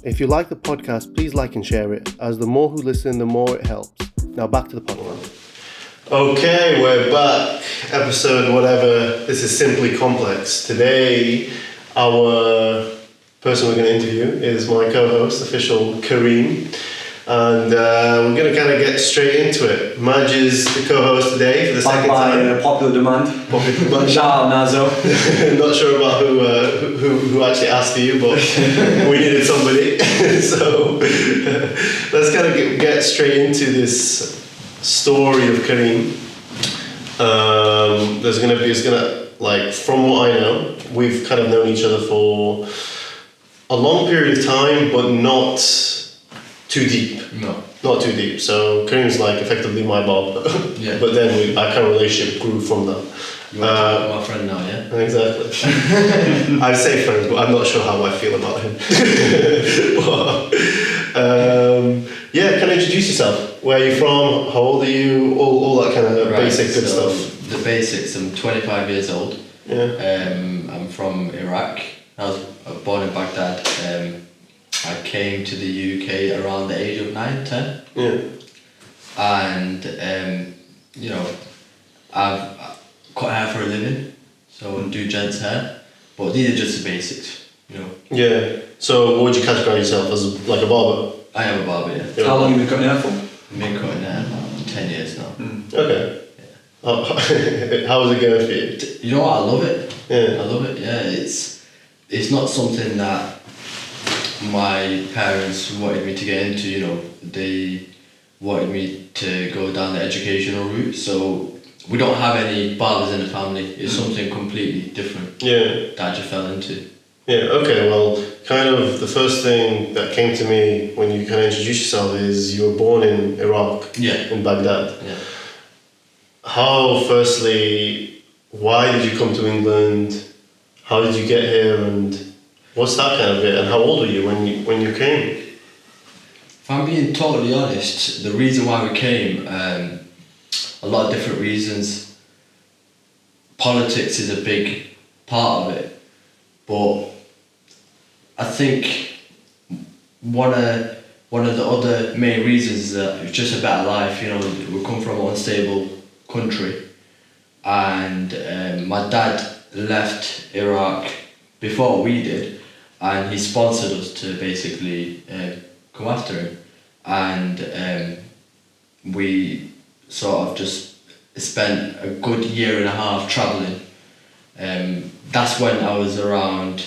If you like the podcast, please like and share it, as the more who listen, the more it helps. Now back to the podcast. Okay, we're back. Episode whatever. This is Simply Complex. Today, our person we're going to interview is my co-host, official Kareem. And we're going to kind of get straight into it. Madge is the co-host today for the second time. By popular demand. Shout out Nazo. Not sure about who actually asked for you, but we needed somebody. So let's kind of get straight into this story of Kareem. From what I know, we've kind of known each other for a long period of time, but not too deep. No. Not too deep. So Kareem's like effectively my Bob. Yeah. But then our kind of relationship grew from that. You are my friend now, yeah? Exactly. I say friends, but I'm not sure how I feel about him. But, kind of introduce yourself. Where are you from? How old are you? All that kind of basic good stuff. The basics. I'm 25 years old. Yeah. I'm from Iraq. I was born in Baghdad. I came to the UK around the age of 9, 10. Yeah. And, I've cut hair for a living, so I do gents hair. But these are just the basics, Yeah. So what would you categorize yourself as, like a barber? I am a barber, yeah. How long have you been cutting hair for? I've been cutting hair about 10 years now. Okay. Yeah. How is it going for you? You know what? I love it. Yeah. I love it. Yeah, it's not something that my parents wanted me to get into. They wanted me to go down the educational route. So we don't have any barbers in the family. It's something completely different. Yeah. That I just fell into. Yeah. Okay. Well, kind of the first thing that came to me when you kind of introduced yourself is you were born in Iraq. Yeah. In Baghdad. Yeah. Firstly, why did you come to England? How did you get here, and what's that kind of bit? And how old were you when you came? If I'm being totally honest, the reason why we came, a lot of different reasons. Politics is a big part of it, but I think one of the other main reasons is that it's just a better life. We come from an unstable country, and my dad left Iraq before we did, and he sponsored us to basically come after him, and we sort of just spent a good year and a half travelling. That's when I was around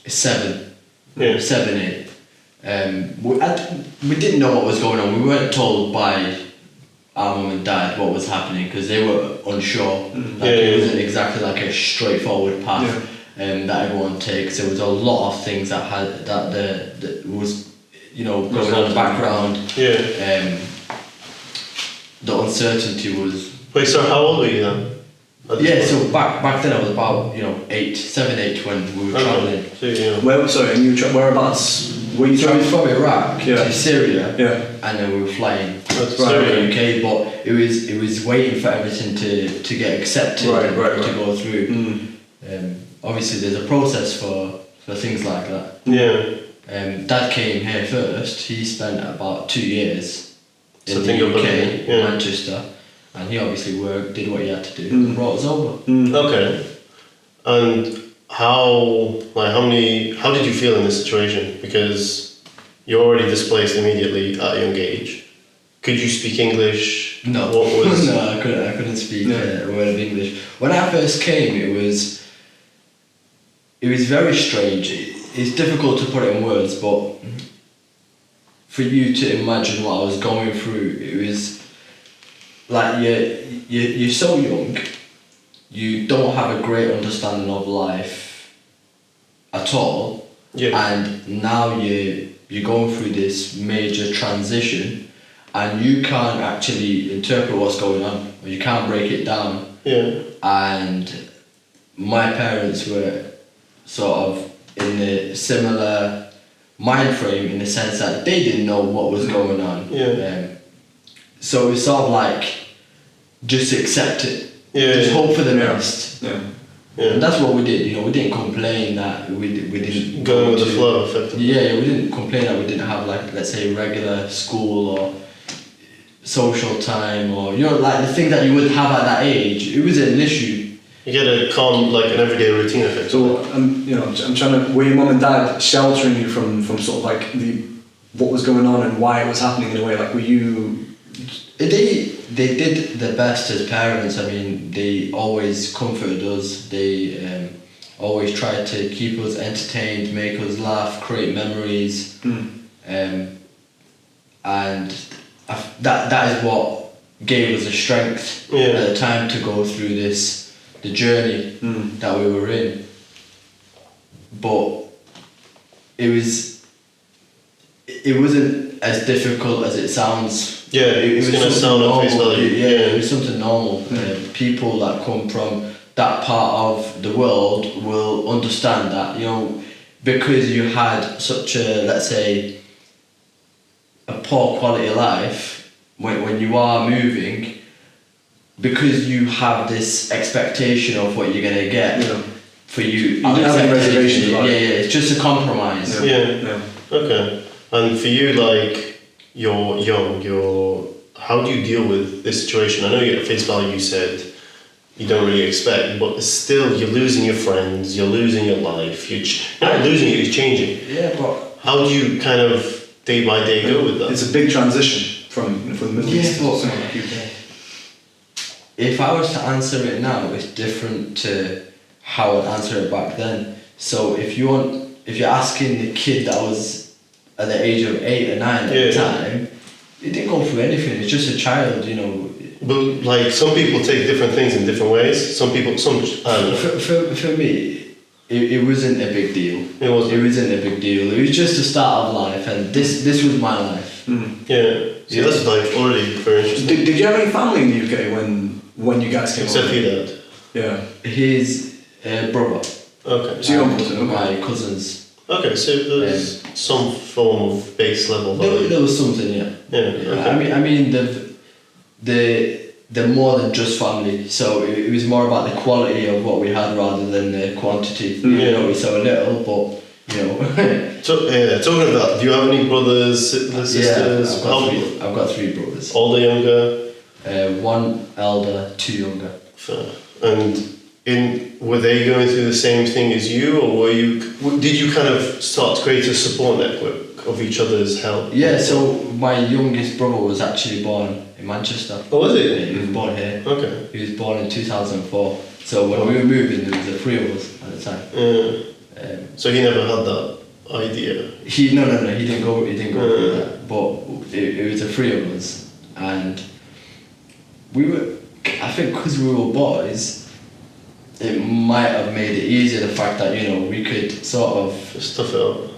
7, 8. We didn't know what was going on. We weren't told by our mum and dad what was happening because they were unsure. It wasn't exactly like a straightforward path that everyone takes. There was a lot of things that was going on in the background. Yeah. The uncertainty was. Wait, so how old were you then? So back then I was about 7, 8 when we were travelling. Whereabouts were you travelling? From Iraq to Syria, and then we were flying to the UK. But it was waiting for everything to get accepted to go through. Obviously, there's a process for things like that. Yeah. Dad came here first. He spent about 2 years in the UK, in Manchester, and he obviously did what he had to do, and brought us over. Okay. And how did you feel in this situation? Because you're already displaced immediately at a young age. Could you speak English? No. No, I couldn't speak a word of English. When I first came, it was very strange. It's difficult to put it in words, but for you to imagine what I was going through, it was like you're so young, you don't have a great understanding of life at all, and now you're going through this major transition, and you can't actually interpret what's going on, or you can't break it down. And my parents were sort of in a similar mind frame in the sense that they didn't know what was going on. So it was sort of like just accept it. Just hope for the best. Yeah. And that's what we did. We didn't complain that we didn't Going with the flow, effectively. Yeah, we didn't complain that we didn't have, like, let's say, regular school or social time, or like the thing that you would have at that age. It wasn't an issue. You get a calm, like an everyday routine effect. So I'm trying to. Were your mum and dad sheltering you from sort of like what was going on and why it was happening in a way? Like, were you? They did their best as parents. I mean, they always comforted us. They always tried to keep us entertained, make us laugh, create memories, and that is what gave us the strength at the time to go through the journey that we were in. But it wasn't as difficult as it sounds. Yeah, it's going to sound at face value. It was something normal. People that come from that part of the world will understand that, because you had such a, let's say, a poor quality of life when you are moving, because you have this expectation of what you're going to get for you. You didn't have any reservations about it. Yeah, it's just a compromise. Yeah. Okay. And for you, like, you're young, how do you deal with this situation? I know you at face value you said you don't really expect, but still you're losing your friends, you're losing your life, you're not losing it, you're changing. Yeah, but how do you kind of day by day go with that? It's a big transition from the Middle East to somewhere like UK. If I was to answer it now, it's different to how I'd answer it back then. So if you're asking the kid that was at the age of 8 or 9 at the time, it didn't go through anything. It's just a child, But like some people take different things in different ways. I don't know. For me, it wasn't a big deal. It wasn't a big deal. It was just the start of life, and this was my life. Yeah. See, that's like already very interesting. Did you have any family in the UK when you guys came Except over? for your dad. Yeah. His brother. Okay. So your uncles? My cousins. Okay, so there's some form of base level. There was something, yeah. Yeah. Okay. I mean, they're more than just family. So it was more about the quality of what we had rather than the quantity. We saw a little, but So talking of that, do you have any brothers, sisters? Yeah, I've got three brothers. Older, younger? One elder, 2 younger. Fair. And were they going through the same thing as you, or did you kind of start to create a support network of each other's help? Yeah, so my youngest brother was actually born in Manchester. Oh, was he? He was born here. Okay. He was born in 2004. So when we were moving, there was 3 of us at the time. Yeah. So he never had that idea? No, he didn't go through that. But it was the 3 of us. And I think because we were boys, it might have made it easier, the fact that, we could sort of stuff it up,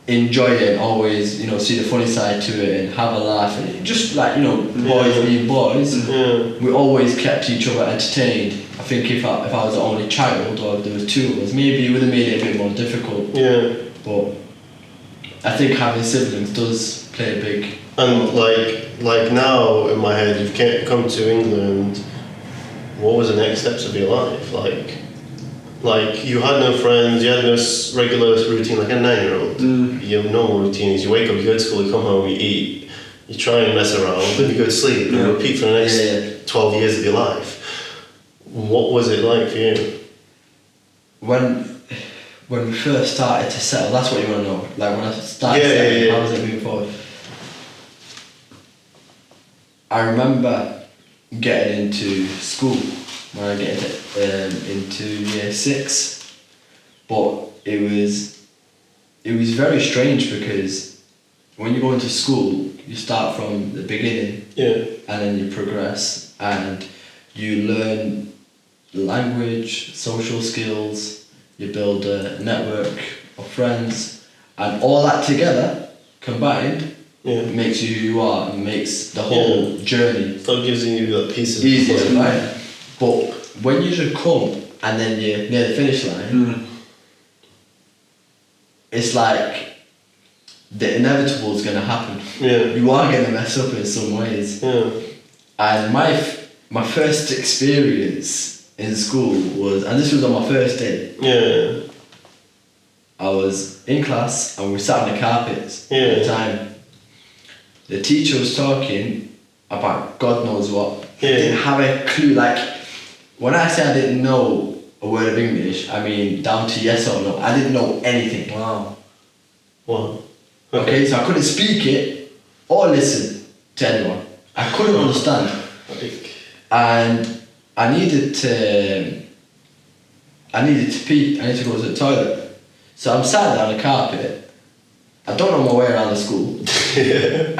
enjoy it and always, see the funny side to it and have a laugh. And just like, boys being boys, we always kept each other entertained. I think if I was the only child, or if there was 2 of us, maybe it would have made it a bit more difficult. Yeah. But I think having siblings does play a big... And like now, in my head, you've come to England. What was the next steps of your life? Like you had no friends, you had no regular routine, like a 9-year-old. Your normal routine is you wake up, you go to school, you come home, you eat, you try and mess around, then you go to sleep, and repeat for the next 12 years of your life. What was it like for you? When we first started to settle, that's what you want to know. Like when I started settling, how was it moving forward? I remember getting into school when I get into year 6, but it was very strange because when you go into school, you start from the beginning, and then you progress and you learn language, social skills, you build a network of friends, and all that together combined makes you who you are and makes the whole journey. So it gives you that piece of easier, right? But when you just come and then you're near the finish line, it's like the inevitable is going to happen. You are going to mess up in some ways. And my first experience in school was, and this was on my first day. Yeah. I was in class and we sat on the carpets Yeah. at the time. The teacher was talking about God knows what. Yeah. I didn't have a clue. Like, when I say I didn't know a word of English, I mean down to yes or no. I didn't know anything. Wow. Wow. Okay, so I couldn't speak it or listen to anyone. I couldn't understand. And I needed to pee. I needed to go to the toilet. So I'm sat down on the carpet. I don't know my way around the school. I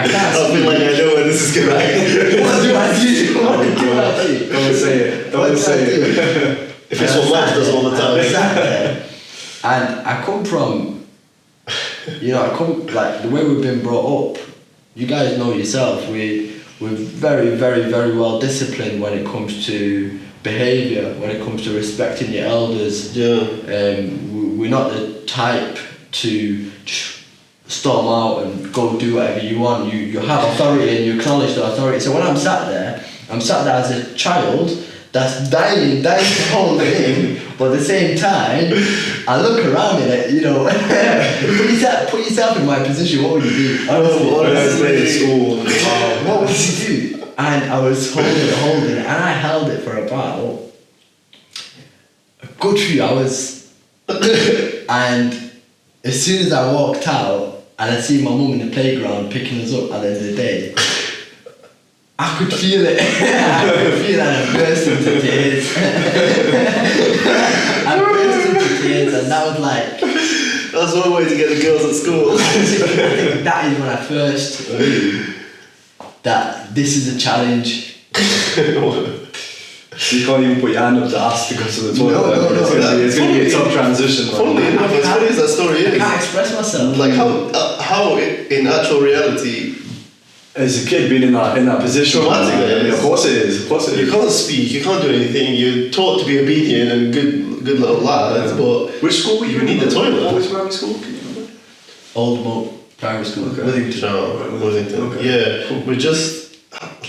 can't I feel like I know where this is going. What do I do? What do I do? Don't say it. Don't say it. If it's what Matt does all the time. Exactly. And I come from, like the way we've been brought up. You guys know yourself. We're very, very, very well disciplined when it comes to behaviour, when it comes to respecting your elders. Yeah. We're not the type to storm out and go do whatever you want. You have authority and you acknowledge the authority. So when I'm sat there as a child that's dying to hold it in, but at the same time, I look around and put yourself in my position. What would you do? What would you do? And I was holding it, and I held it for about a good few hours. And as soon as I walked out and I see my mum in the playground picking us up at the end of the day, I could feel it. I could feel that I burst into tears. I burst into tears, and that was like... That's one way to get the girls at school. I think that is when I first knew that this is a challenge. You can't even put your hand up to ask to go to the toilet. No, it's going to be a tough transition. Funnily enough, as funny as that story is, I can't express myself. like how in actual reality, as a kid being in that position, traumatic, of course it is. Of course it you is. can't speak, you can't do anything. You're taught to be obedient and good little lads, but Which school were you in? need the toilet. What was primary school? Can you remember? Old Moat Primary School. Okay. Withington. Okay. Yeah, Cool. we're just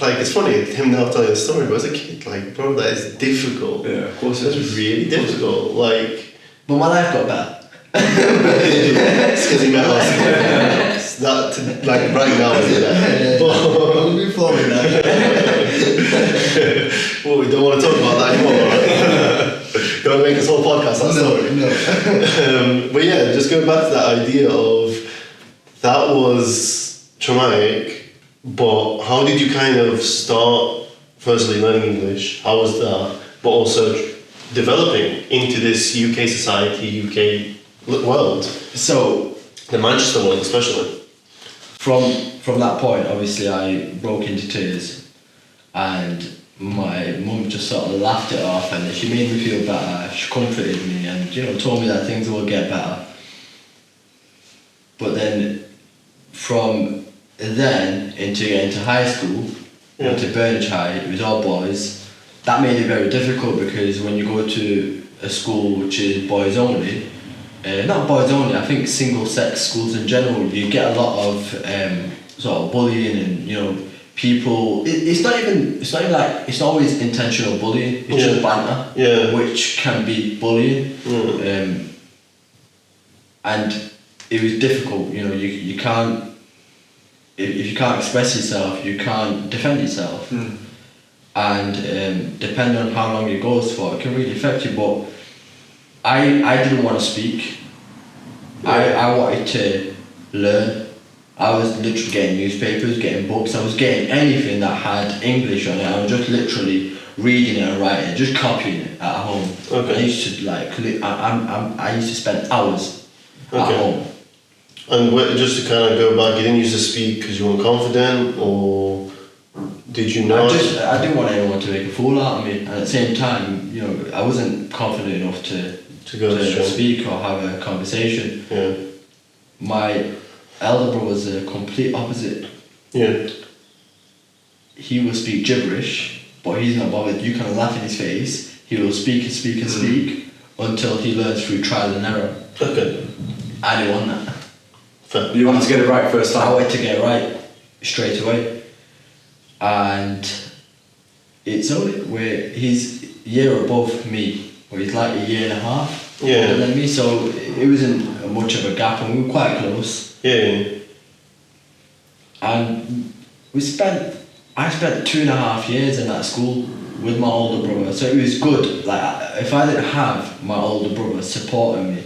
like, it's funny him now telling the story, but as a kid, like, bro, that is difficult. Yeah, of course it That's is. really difficult. Like, But my life got better. it's because he met us. That like right now is it? We'll move forward now. Well, we don't want to talk about that anymore. Don't make this whole podcast that story. No. But yeah, just going back to that idea of that was traumatic, but how did you kind of start firstly learning English? How was that? But also developing into this UK society, UK world, So the Manchester world especially. from that point, obviously, I broke into tears, and my mum just sort of laughed it off, and she made me feel better. She comforted me, and told me that things will get better. But then, from then into getting to high school, went to Burnage High, it was all boys. That made it very difficult because when you go to a school which is boys only, not boys only, I think single sex schools in general, you get a lot of sort of bullying and people. It's not always intentional bullying. It's just banter, which can be bullying. And it was difficult. You can't. If you can't express yourself, you can't defend yourself. And depending on how long it goes for, it can really affect you. But I didn't want to speak. I wanted to learn. I was literally getting newspapers, getting books. I was getting anything that had English on it. I was just literally reading it and writing it, just copying it at home. Okay. I used to I used to spend hours at home. And just to kind of go back, you didn't used to speak because you weren't confident, or did you not? I didn't want anyone to make a fool out of me, and at the same time, I wasn't confident enough to speak or have a conversation. Yeah. My elder brother was the complete opposite. Yeah. He will speak gibberish, but he's not bothered. You kind of laugh in his face. He will speak and speak and speak until he learns through trial and error. Okay. I didn't want that. Fair. You wanted to get it right first time. I wanted to get it right straight away, and it's only where he's a year above me, or he's like a year and a half Yeah. older than me, so it wasn't much of a gap, and we were quite close. Yeah. And I spent 2.5 years in that school with my older brother, so it was good. Like, if I didn't have my older brother supporting me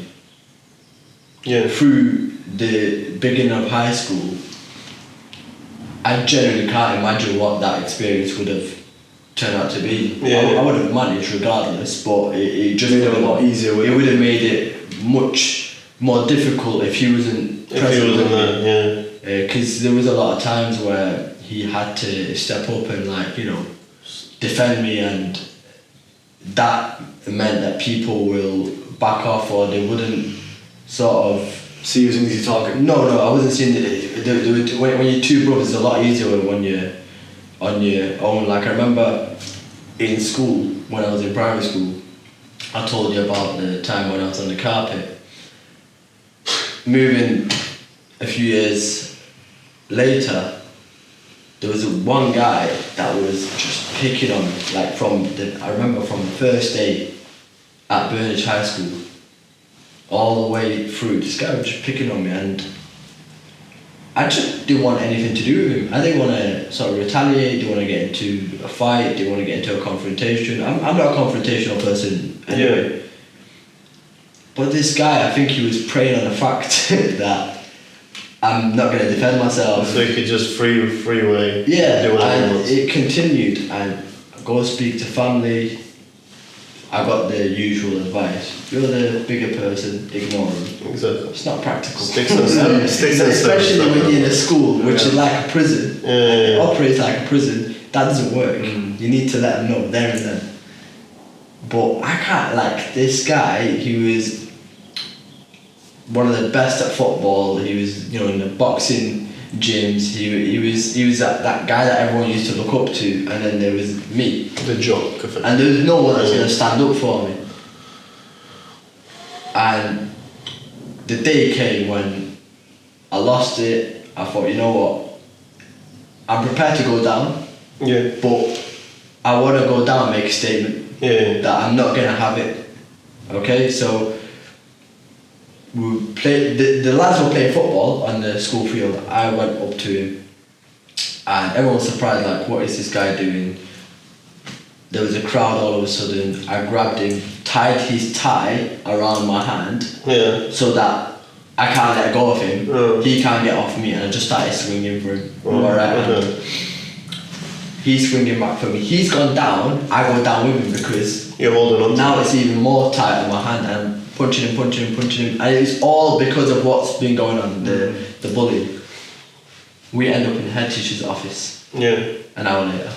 Yeah. through the beginning of high school, I genuinely can't imagine what that experience would have turned out to be. Yeah. I would have managed regardless, but it just Made it a lot easier, It wouldn't would have made it much more difficult if he wasn't If present he was with in me. that, Because there was a lot of times where he had to step up and, like, you know, defend me, and that meant that people will back off, or they wouldn't sort of. See you as an easy target. No, I wasn't seeing when you're two brothers, it's a lot easier when you're on your own. Like, I remember in school, when I was in primary school, I told you about the time when I was on the carpet. Moving a few years later, there was one guy that was just picking on me. Like, I remember from the first day at Burnage High School, all the way through, this guy was just picking on me, and I just didn't want anything to do with him. I didn't want to sort of retaliate, didn't want to get into a fight, didn't want to get into a confrontation. I'm not a confrontational person anyway. Yeah. But this guy, I think he was preying on the fact that I'm not going to defend myself. So you could just freeway. Yeah, Do whatever you and want. it continued, and I go speak to family. I got the usual advice: you're the bigger person, ignore them. Exactly. It's not practical. Sticks and stones. Especially when you're in a school, which is like a prison. Yeah. It operates like a prison. That doesn't work. You need to let them know there and then. But I can't, like, this guy, he was one of the best at football. He was, you know, in the boxing gyms. He was that guy that everyone used to look up to, and then there was me. The joke of it. And there was no one that's going to stand up for me. And the day came when I lost it. I thought, you know what, I'm prepared to go down, Yeah. but I want to go down and make a statement Yeah. that I'm not going to have it. Okay, so we played, the lads were playing football on the school field. I went up to him, and everyone was surprised, like, what is this guy doing? There was a crowd all of a sudden. I grabbed him, tied his tie around my hand, Yeah. so that I can't let go of him. Oh. He can't get off me, and I just started swinging for him. Oh, okay. He's swinging back for me. He's gone down. I go down with him because You're holding on to now it. it's even more tight on my hand, and I'm punching him, and it's all because of what's been going on, the bullying. We end up in the head teacher's office Yeah. an hour later.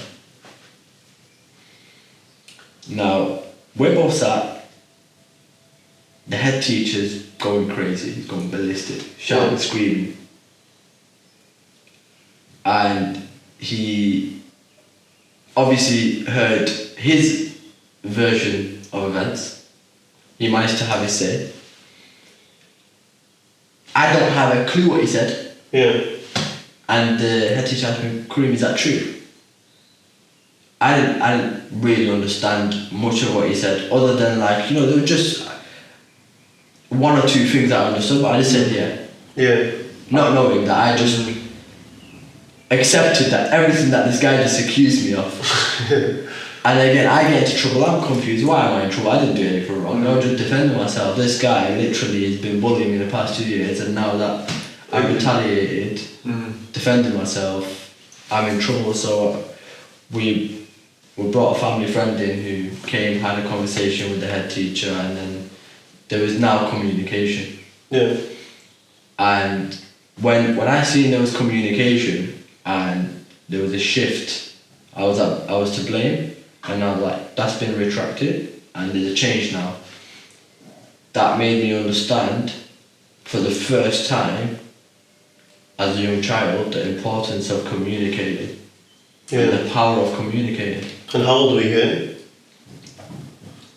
Now, we're both sat, the head teacher's going crazy, he's going ballistic, shouting, screaming. And he obviously heard his version of events. He managed to have his say. I don't have a clue what he said. Yeah. And the head teacher asked me, Kareem, is that true? I didn't really understand much of what he said, other than, like, you know, there were just one or two things that I understood, but I just said yeah. Yeah. Not knowing that I just accepted that everything that this guy just accused me of. And again, I get into trouble, I'm confused, why am I in trouble? I didn't do anything wrong, I was just defending myself. This guy literally has been bullying me the past 2 years, and now that I've retaliated, defending myself, I'm in trouble. So we brought a family friend in who came, had a conversation with the head teacher, and then there was now communication. Yeah. And when I seen there was communication and there was a shift, I was to blame, and I was like, that's been retracted and there's a change now. That made me understand for the first time as a young child the importance of communicating. Yeah. And the power of communicating. And how old were you here?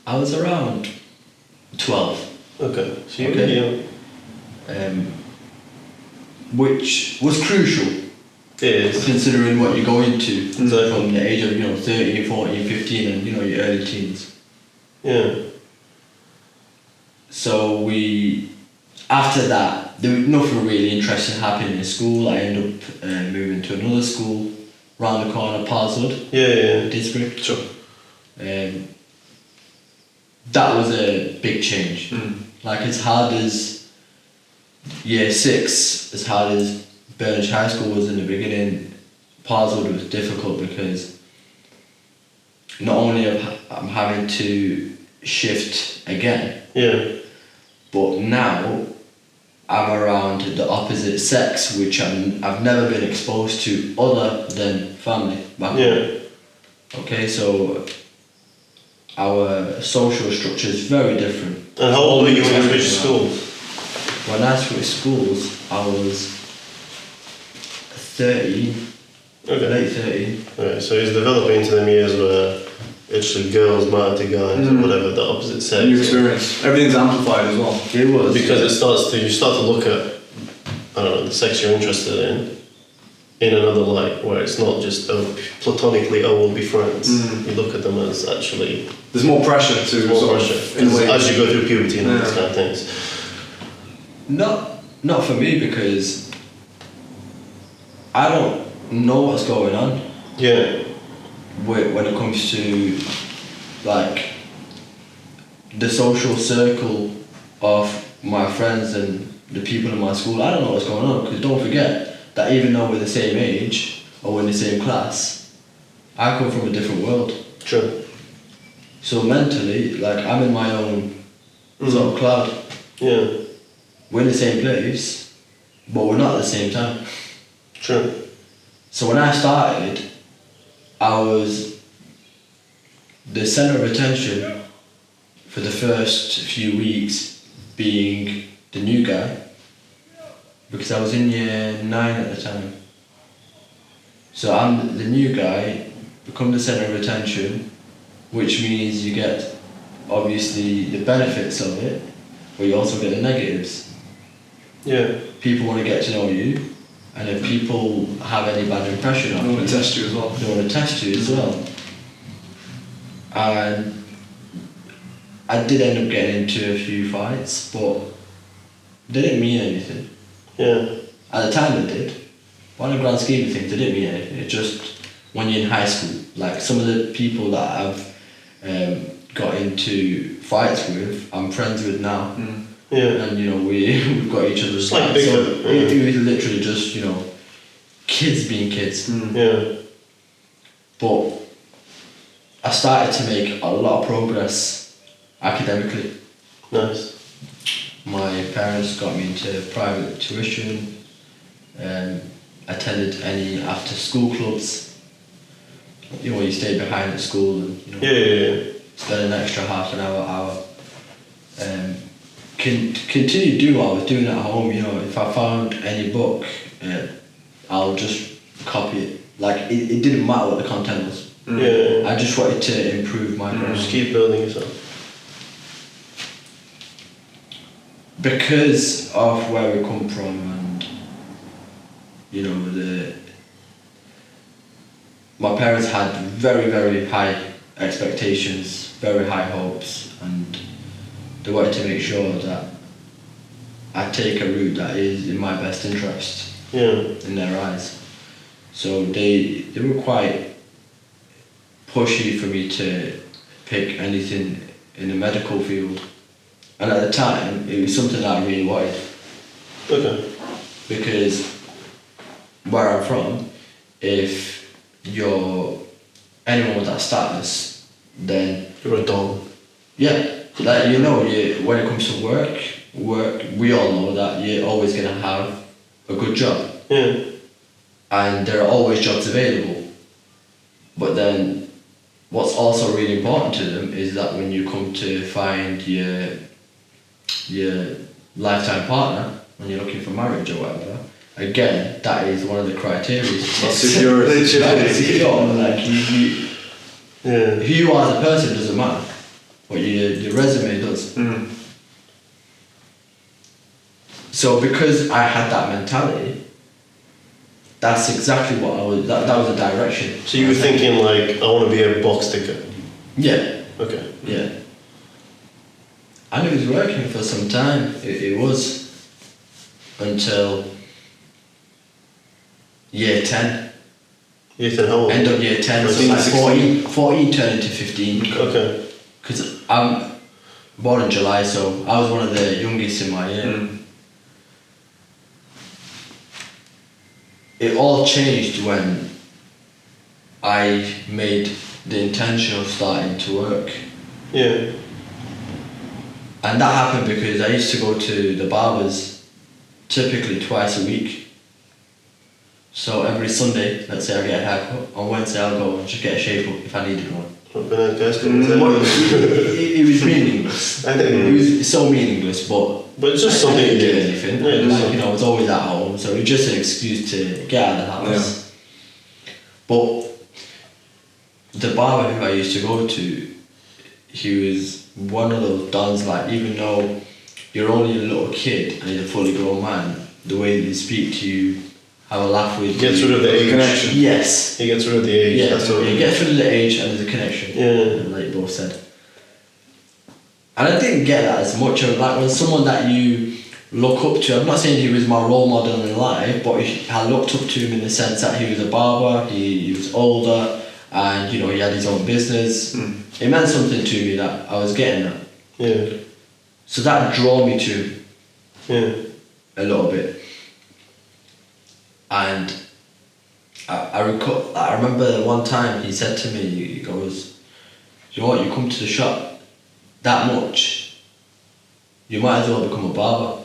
I was around 12. Okay. So you were Okay. young. Which was crucial It is. Considering what you're going to Exactly. from the age of 13, 14, 15 and your early teens. Yeah. So after that, there was nothing really interesting happening in school. I ended up moving to another school round the corner, Parswood, Yeah. district. Sure. That was a big change. Like as hard as year 6, as hard as Burnage High School was in the beginning, Parswood was difficult because not only I'm having to shift again, Yeah. but now I'm around the opposite sex, which I've never been exposed to other than family back home. Yeah. Okay, so our social structure is very different. And how old were you when you switched schools? When I switched schools, I was 13, Okay. late 13. Right, so he's developing into them years where actually girls matter to guys or whatever, the opposite sex. New experience. Everything's amplified as well. It was. Because you start to look at, I don't know, the sex you're interested in another light, where it's not just, platonically, we'll be friends. You look at them as actually... There's more pressure to more sort pressure. of, in a way. As you go through puberty and all these kind of things. Not for me, because I don't know what's going on. Yeah. When it comes to like the social circle of my friends and the people in my school, I don't know what's going on, because don't forget that even though we're the same age or we're in the same class, I come from a different world. True. So mentally, like I'm in my own sort of cloud. Yeah. We're in the same place, but we're not at the same time. True. So when I started, I was the centre of attention for the first few weeks, being the new guy, because I was in year 9 at the time. So I'm the new guy, become the centre of attention, which means you get obviously the benefits of it, but you also get the negatives. Yeah. People want to get to know you, and if people have any bad impression on They you, want to test you as well. they want to test you as well. And I did end up getting into a few fights, but they didn't mean anything. Yeah. At the time they did. But in the grand scheme of things, they didn't mean anything. It just, when you're in high school, like some of the people that I've got into fights with, I'm friends with now. Yeah. And we've got each other's like backs. So bigger, it was literally just, kids being kids. Yeah. But I started to make a lot of progress academically. Nice. My parents got me into private tuition, attended any after school clubs. You stay behind at school and Yeah. spend an extra half an hour. Continue to do what I was doing at home. If I found any book, I'll just copy it. Like it didn't matter what the content was. Yeah. I just wanted to improve my Just keep building yourself. Because of where we come from, and my parents had very, very high expectations, very high hopes, and they wanted to make sure that I take a route that is in my best interest in their eyes. So they were quite pushy for me to pick anything in the medical field. And at the time, it was something that I really wanted. Okay. Because where I'm from, if you're anyone with that status, then You're a dog. yeah, like when it comes to work, we all know that you're always gonna have a good job. Yeah. And there are always jobs available. But then what's also really important to them is that when you come to find your lifetime partner, when you're looking for marriage or whatever, again, that is one of the criteria. Security. Like Yeah. who you are as a person doesn't matter. What your resume does. So because I had that mentality, that's exactly what I was. That was the direction. So you were thinking like, I want to be a box ticker. Yeah. Okay. Yeah. And it was working for some time. It was until year 10. Year 10, how old? End of year 10, so 14, like 14 turning to 15. Okay. Because I'm born in July, so I was one of the youngest in my year. It all changed when I made the intention of starting to work. Yeah. And that happened because I used to go to the barbers typically twice a week. So every Sunday, let's say I get a haircut, on Wednesday I'll go and just get a shape up if I needed one. It was meaningless. It was so meaningless, but it's just I something didn't you do did. anything. Yeah, Like, I was always at home, so it was just an excuse to get out of the house. Yeah. But the barber who I used to go to, he was one of those dons, like, even though you're only a little kid and he's a fully grown man, the way they speak to you, have a laugh with you. Gets rid of the age. Connection. Yes. He gets rid of the age. Yeah, That's what he gets rid of the age and there's a connection. Yeah. Like you both said. And I didn't get that as much of, like, when someone that you look up to, I'm not saying he was my role model in life, but I looked up to him in the sense that he was a barber, he was older, and he had his own business. It meant something to me that I was getting that. Yeah. So that drew me to him. Yeah. A little bit. And I remember one time he said to me, he goes, you know what, you come to the shop that much, you might as well become a barber.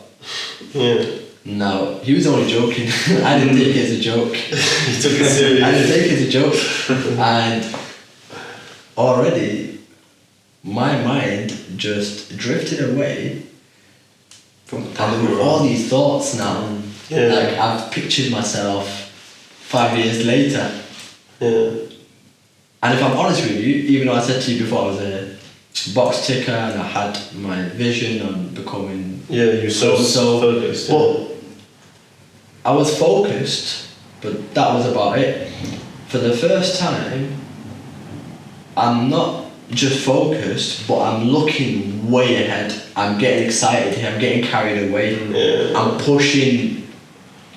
Yeah. Now, he was only joking. I didn't take it as a joke. He took it serious. I didn't take it as a joke. And already, my mind just drifted away. And there were all these thoughts now. Yeah. Like, I've pictured myself 5 years later. Yeah. And if I'm honest with you, even though I said to you before I was a box ticker and I had my vision on becoming... Yeah, you're so focused. Yeah. But I was focused, but that was about it. For the first time, I'm not just focused, but I'm looking way ahead. I'm getting excited here, I'm getting carried away. Yeah. I'm pushing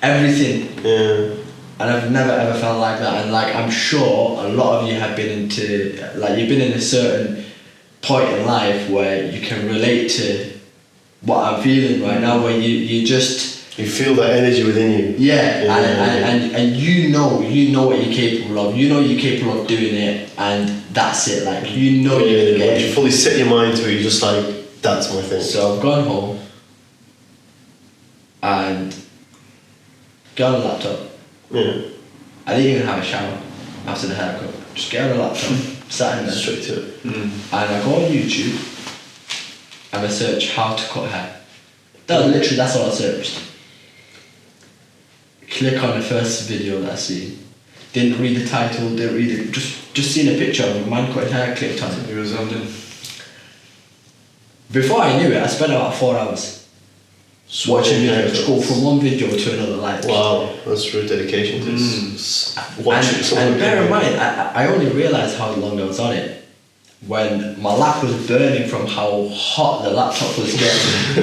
everything. Yeah. And I've never ever felt like that. And like, I'm sure a lot of you have been into, like, you've been in a certain point in life where you can relate to what I'm feeling right now, where you just... You feel that energy within you. Yeah, and you know what you're capable of. You know you're capable of doing it, and that's it. Like, you're gonna get When it. you fully set your mind to it, you're just like, that's my thing. So I've gone home and got a laptop. Yeah. I didn't even have a shower after the haircut. Just get on a laptop, sat in there, Straight to it. and I go on YouTube and I search how to cut hair. That's all I searched. Click on the first video that I see. Didn't read the title, didn't read it, just seen a picture of a man cutting hair, clicked on it. You were zoned in. Before I knew it, I spent about 4 hours watching videos, go from one video to another. Like, wow, that's real dedication to this. And bear in mind, I only realised how long I was on it when my lap was burning from how hot the laptop was getting.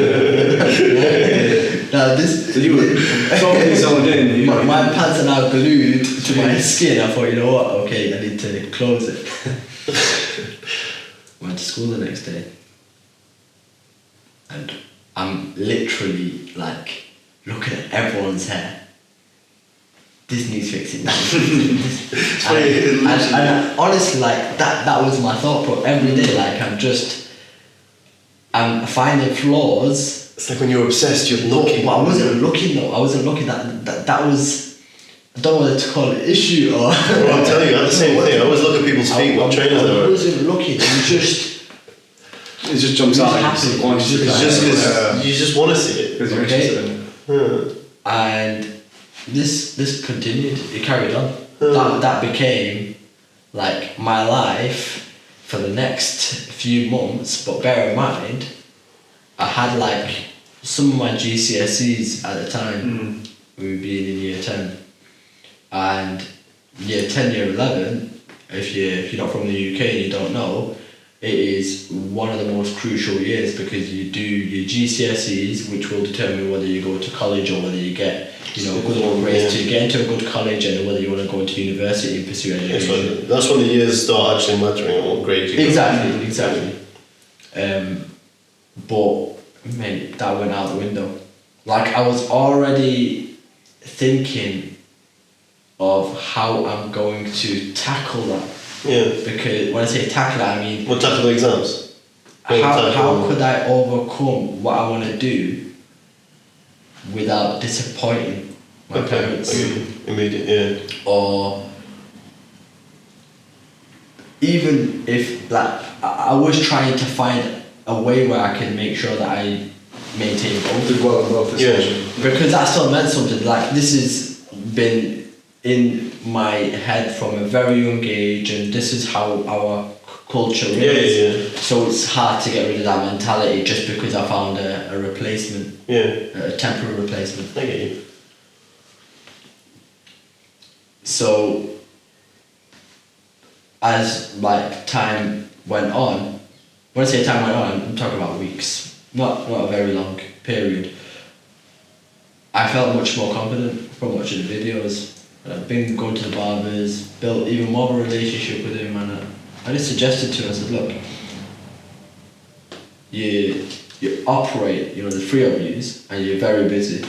Now this... So you were totally zoned in. My pants are now glued to my skin. I thought, you know what, okay, I need to close it. Went to school the next day. And I'm literally like looking at everyone's hair. This needs fixing. and honestly, like that was my thought. But every day, like I'm finding flaws. It's like when you're obsessed, you're looking. But I wasn't looking though. I wasn't looking. That was, I don't know whether to call it issue or. Well, I'll tell you, I had the same thing. I always look at people's feet, what trainers they I were. wasn't looking. It just jumps out. It's just because you just want to see it. Because you're interested in it. And this continued. It carried on. That became like my life for the next few months. But bear in mind, I had like some of my GCSEs at the time. We were being in year 10. And year 10, year 11, if you're not from the UK and you don't know, it is one of the most crucial years because you do your GCSEs, which will determine whether you go to college or whether you get, you know, good grades to get into a good college, and whether you want to go into university and pursue education. That's when the years start actually mattering on what grade you go. Exactly. But mate, that went out the window. Like, I was already thinking of how I'm going to tackle that. Yeah. Because when I say tackle it, I mean... Well, tackle the exams. How could I overcome what I want to do without disappointing my parents? Immediate, yeah. Or even if, like, I was trying to find a way where I can make sure that I maintain both. Did well in both, yeah. Because that still meant something. Like, this has been in my head from a very young age, and this is how our culture is. Yeah. So it's hard to get rid of that mentality just because I found a replacement. Yeah. A temporary replacement. I get you. So as like time went on, when I say time went on, I'm talking about weeks, not a very long period. I felt much more confident from watching the videos. I've been going to the barbers, built even more of a relationship with him, and I just suggested to him, I said, look, you operate, you know, the three of yous, and you're very busy.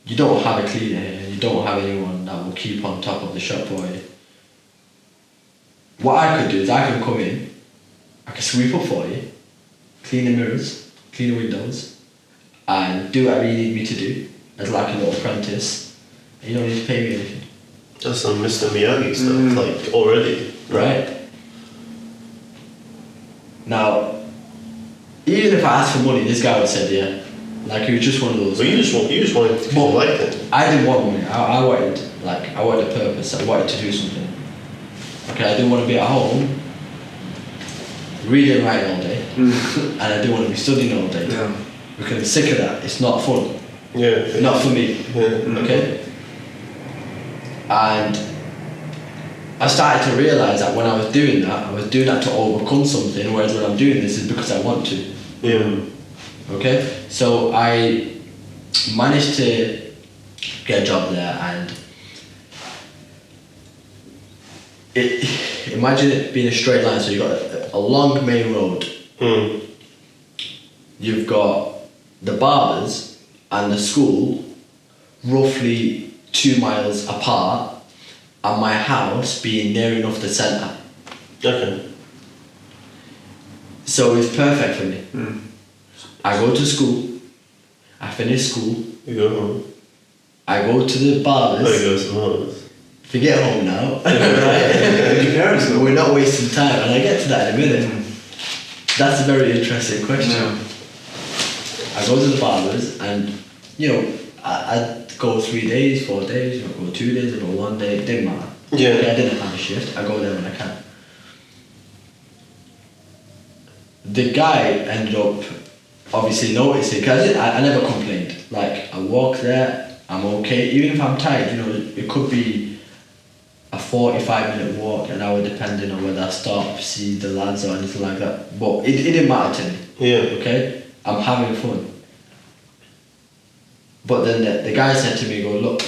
You don't have a cleaner here, you don't have anyone that will keep on top of the shop for you. What I could do is I can come in, I can sweep up for you, clean the mirrors, clean the windows, and do whatever you need me to do as like a little apprentice. You don't need to pay me anything. That's some Mr. Miyagi stuff, like, already. Right? Now, even if I asked for money, this guy would have said yeah. Like, he was just one of those. But you just wanted to feel like it. I didn't want money. I wanted a purpose. I wanted to do something. Okay, I didn't want to be at home reading and writing all day. And I didn't want to be studying all day. Yeah. Because I'm sick of that. It's not fun. Yeah. Not for me. Yeah. Okay? And I started to realise that when I was doing that to overcome something, whereas when I'm doing this is because I want to. Yeah. Okay? So I managed to get a job there, and imagine it being a straight line, so you've got a long main road. You've got the barbers and the school roughly 2 miles apart, and my house being near enough the centre. Okay. So it's perfect for me. I go to school, I finish school, You go home. I go to the barbers. Oh, you go to home. Forget home now. We're not wasting time, and I get to that in a minute. That's a very interesting question. Yeah. I go to the barbers, and you know, I go 3 days, 4 days, I go 2 days, I go 1 day, it didn't matter. Yeah. I didn't have a shift, I go there when I can. The guy ended up obviously noticing, because I never complained. Like, I walk there, I'm okay, even if I'm tired, you know, it could be a 45-minute walk, an hour, depending on whether I stop, see the lads or anything like that. But it didn't matter to me. Yeah. Okay? I'm having fun. But then the guy said to me, look,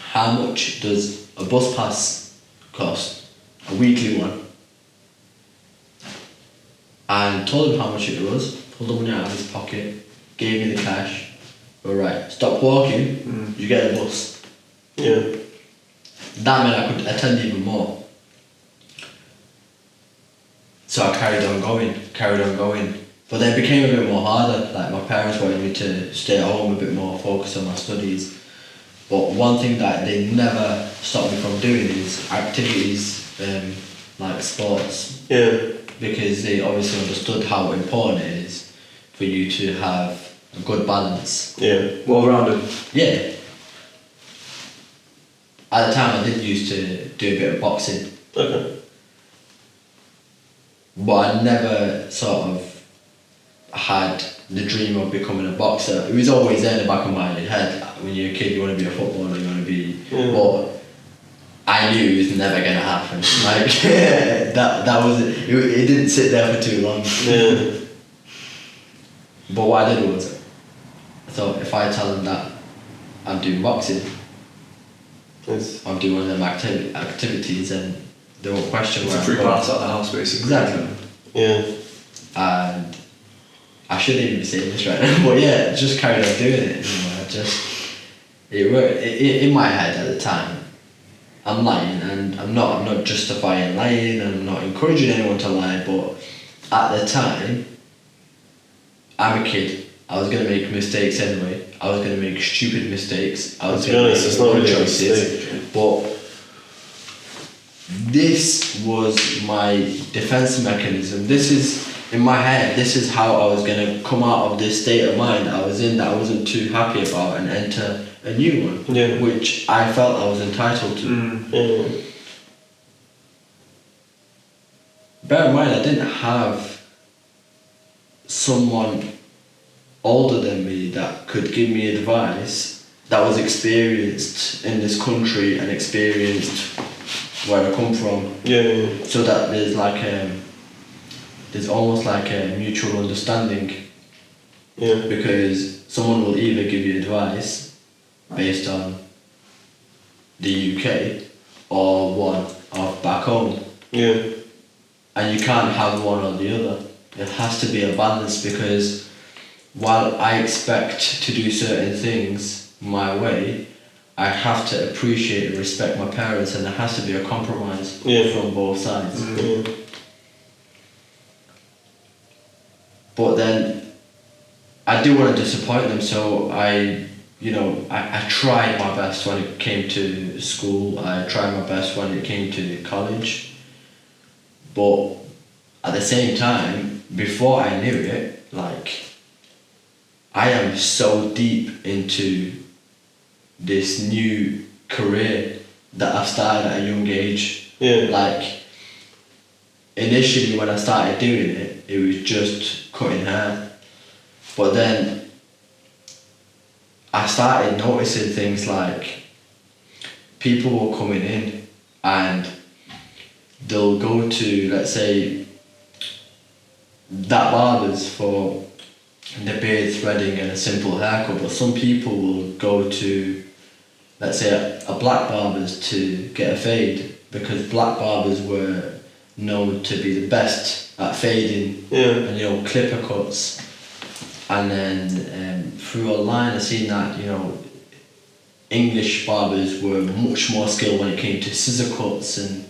how much does a bus pass cost? A weekly one. And told him how much it was, pulled the money out of his pocket, gave me the cash. Alright, stop walking, you get a bus. Yeah. That meant I could attend even more. So I carried on going. But then it became a bit more harder. Like, my parents wanted me to stay at home a bit more, focus on my studies. But one thing that they never stopped me from doing is activities like sports. Yeah. Because they obviously understood how important it is for you to have a good balance. Yeah. Well-rounded. Yeah. At the time I did used to do a bit of boxing. Okay. But I never sort of had the dream of becoming a boxer. It was always there in the back of my head. When you're a kid, you want to be a footballer, you want to be... But I knew it was never going to happen. Like, that was... It didn't sit there for too long. Yeah. But what I did was, I thought if I tell them that I'm doing boxing, Yes. I'm doing one of them activities, and they won't question It's where a free I'm going. pass out of the house, basically. Exactly. Yeah. And I shouldn't even be saying this right now, but yeah, just carried on doing it. You know, it worked. In my head at the time, I'm lying, and I'm not justifying lying, and I'm not encouraging anyone to lie. But at the time, I'm a kid. I was gonna make mistakes anyway. I was gonna make stupid mistakes. I was To be gonna honest, make it's not wrong really a choices. mistake. But this was my defense mechanism. This is in my head. This is how I was gonna come out of this state of mind I was in that I wasn't too happy about and enter a new one, Yeah. which I felt I was entitled to. Yeah. Bear in mind, I didn't have someone older than me that could give me advice that was experienced in this country and experienced where I come from. Yeah. So that there's almost like a mutual understanding, Yeah. because someone will either give you advice based on the UK or one of back home. Yeah. And you can't have one or the other. It has to be a balance, because while I expect to do certain things my way, I have to appreciate and respect my parents, and there has to be a compromise from both sides. Yeah. But then I do want to disappoint them, so I tried my best when it came to school. I tried my best when it came to college. But at the same time, before I knew it, like, I am so deep into this new career that I've started at a young age. Yeah. Like, initially when I started doing it, it was just cutting hair. But then I started noticing things like people were coming in and they'll go to, let's say, that barber's for the beard threading and a simple haircut, but some people will go to, let's say, a black barber's to get a fade, because black barbers were known to be the best at fading and clipper cuts. And then through online I seen that English barbers were much more skilled when it came to scissor cuts and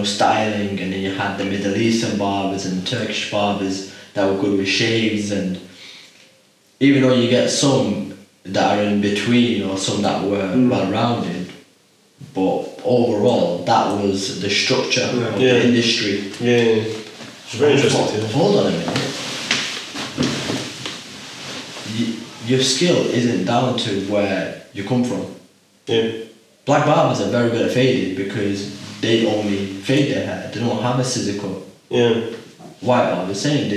styling, and then you had the Middle Eastern barbers and Turkish barbers that were good with shaves. And even though you get some that are in between or some that were well-rounded, but overall that was the structure of the industry. Yeah. It's very interesting too. Hold on a minute. Your skill isn't down to where you come from. Yeah. Black barbers are very good at fading because they only fade their hair. They don't have a scissor cut. Yeah. White barbers, same.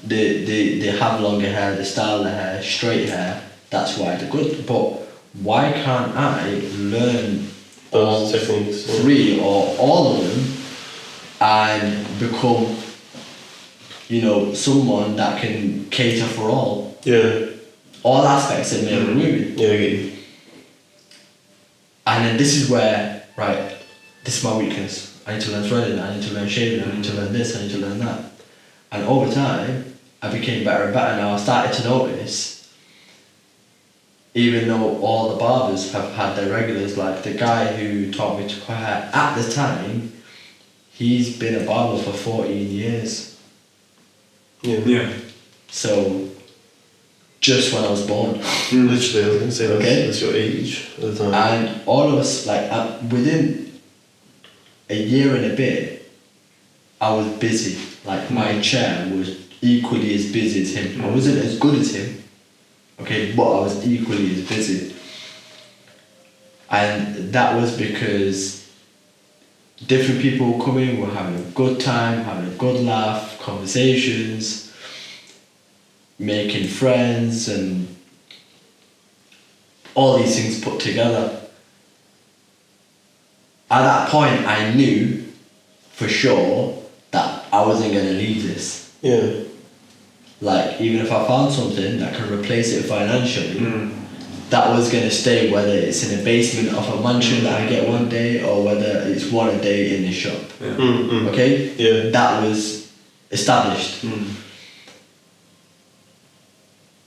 They have longer hair. They style their hair, straight hair. That's why they're good. But why can't I learn all Those techniques. Yeah. three or all of them and become, someone that can cater for all aspects of male and women? Yeah, I get you. And then this is where, right, this is my weakness. I need to learn threading, I need to learn shaving, I need to learn this, I need to learn that. And over time, I became better and better. Now I started to notice, even though all the barbers have had their regulars, like the guy who taught me to cut hair at the time, he's been a barber for 14 years. Yeah. So, just when I was born. Literally, I was going to say that's your age at the time. And all of us, within a year and a bit, I was busy. Like, my chair was equally as busy as him. I wasn't as good as him, okay, but I was equally as busy. And that was because different people were coming, were having a good time, having a good laugh, conversations. making friends and all these things put together. At that point, I knew for sure that I wasn't going to leave this. Yeah. Like, even if I found something that can replace it financially, that was going to stay, whether it's in a basement of a mansion that I get one day or whether it's one a day in the shop. Yeah. Okay? Yeah. That was established.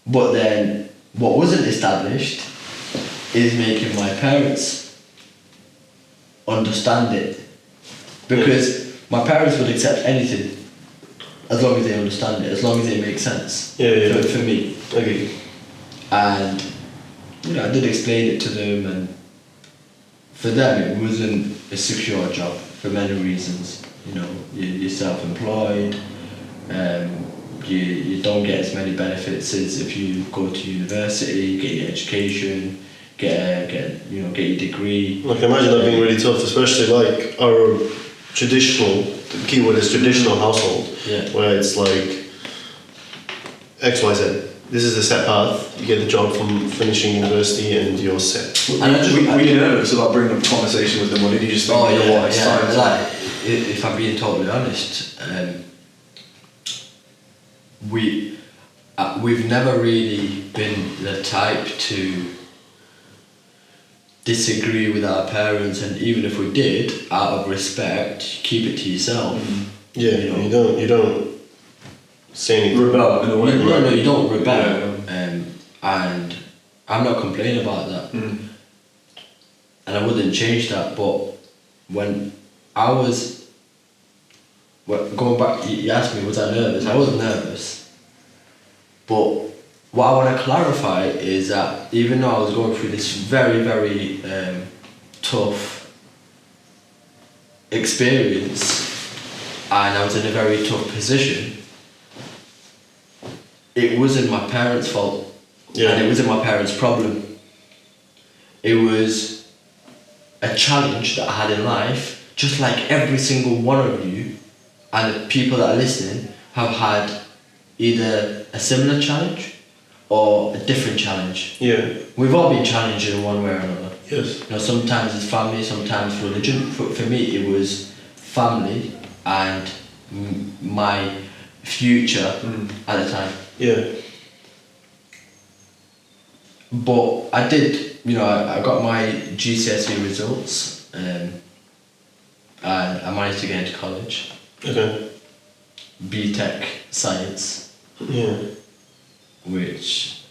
But then, what wasn't established is making my parents understand it. Because my parents would accept anything as long as they understand it, as long as it makes sense for me. Okay. And I did explain it to them, and for them it wasn't a secure job for many reasons. You're self-employed, you don't get as many benefits as if you go to university, get your education, get your degree. I can imagine that being really tough, especially like our traditional, the keyword is traditional household, where it's like XYZ. This is the set path. You get the job from finishing university and you're set. Were you nervous about bringing up a conversation with them, or did you just think, it's time? Like, if I'm being totally honest, we've never really been the type to disagree with our parents, and even if we did, out of respect, keep it to yourself. Yeah, you don't say anything. Rebel in a way. No, you don't rebel. And I'm not complaining about that. And I wouldn't change that, but when I was going back, you asked me, was I nervous? I was nervous. But what I want to clarify is that even though I was going through this very, very tough experience, and I was in a very tough position, it wasn't my parents' fault, and it wasn't my parents' problem. It was a challenge that I had in life, just like every single one of you and the people that are listening have had either a similar challenge or a different challenge. Yeah. We've all been challenged in one way or another. Yes. Sometimes it's family, sometimes religion. For me, it was family and my future at the time. Yeah. But I did, I got my GCSE results, and I managed to get into college. Okay. BTech Science. Yeah. Which,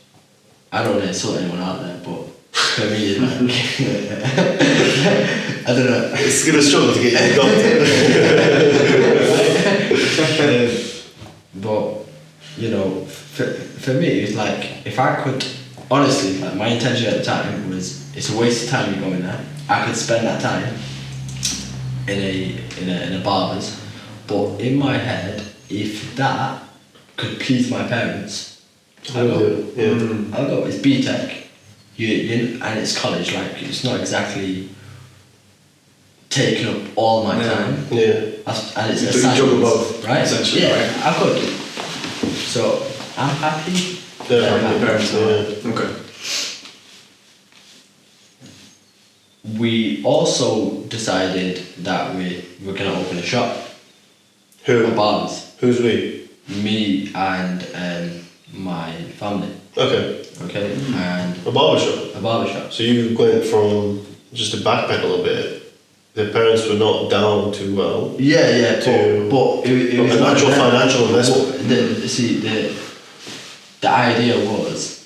I don't want to insult anyone out there, but for me, like, I don't know. It's gonna struggle to get you but, for me, it's like, if I could, honestly, like, my intention at the time was, it's a waste of time you going there. I could spend that time in a barber's, but in my head, if that could please my parents, I'll go. Yeah. I'll go. It's BTech, and it's college. Like, it's not exactly taking up all my time. Yeah. And it's a So you juggle both, right? essentially, Yeah, right? I could. So I'm happy. Yeah. I'm happy. Parents know. Okay. We also decided that we were going to open a shop. Who? For barbers. Who's we? Me and my family. Okay. Okay, and A barbershop. a barbershop. So you went from just a backpedal a bit. The parents were not down too well. Yeah, but it was an like actual that. financial investment. The idea was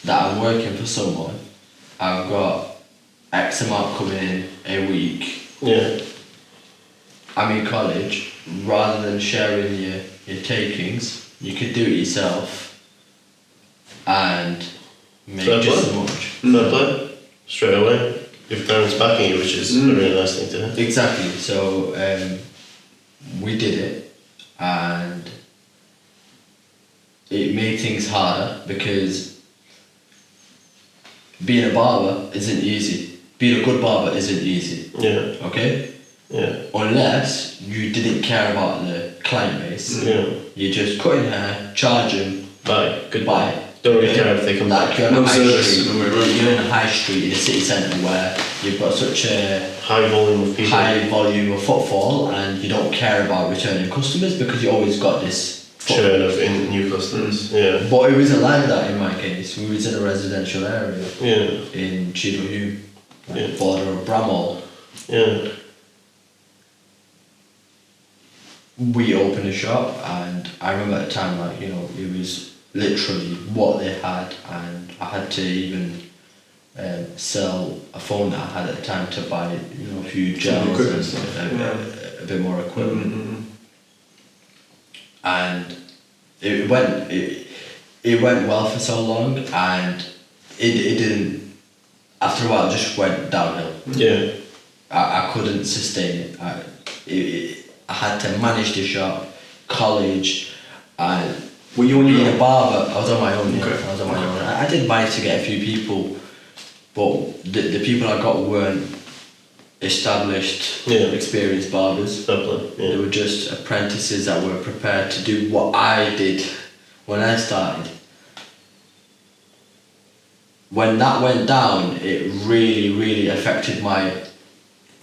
that I'm working for someone. I've got X amount coming in a week. Yeah. I'm in college. Rather than sharing your takings, you could do it yourself and make Fair just play. as much. Fair play. Straight away. Your parents backing you, which is a really nice thing to have. Exactly. So we did it, and it made things harder because being a barber isn't easy. Being a good barber isn't easy. Yeah. Okay? Yeah. Unless you didn't care about the client base. Yeah. You're just cutting hair, charging, Bye. Goodbye. Don't really care if they come Like back. you're in a No high service, street. no way. You're in a high street in a city centre where you've got such a High volume of people. high volume of footfall, and you don't care about returning customers because you always got this Churn of new customers. Yeah. But it wasn't like that in my case. We was in a residential area Yeah. in Cheadle Yeah. border of Bramall. Yeah. We opened a shop, and I remember at the time, like, you know, it was literally what they had, and I had to even sell a phone that I had at the time to buy, you know, a few gels equipment and stuff. a bit more equipment. And it went well for so long, and it didn't. After a while, it just went downhill. Yeah. I couldn't sustain it. I had to manage the shop, college, and Were you on your being a own? barber. I was on my own. Yeah, Okay. I was on my own. I did manage to get a few people, but the people I got weren't established, Yeah. experienced barbers. Dublin. They Yeah. were just apprentices that were prepared to do what I did when I started. When that went down, it really, really affected my...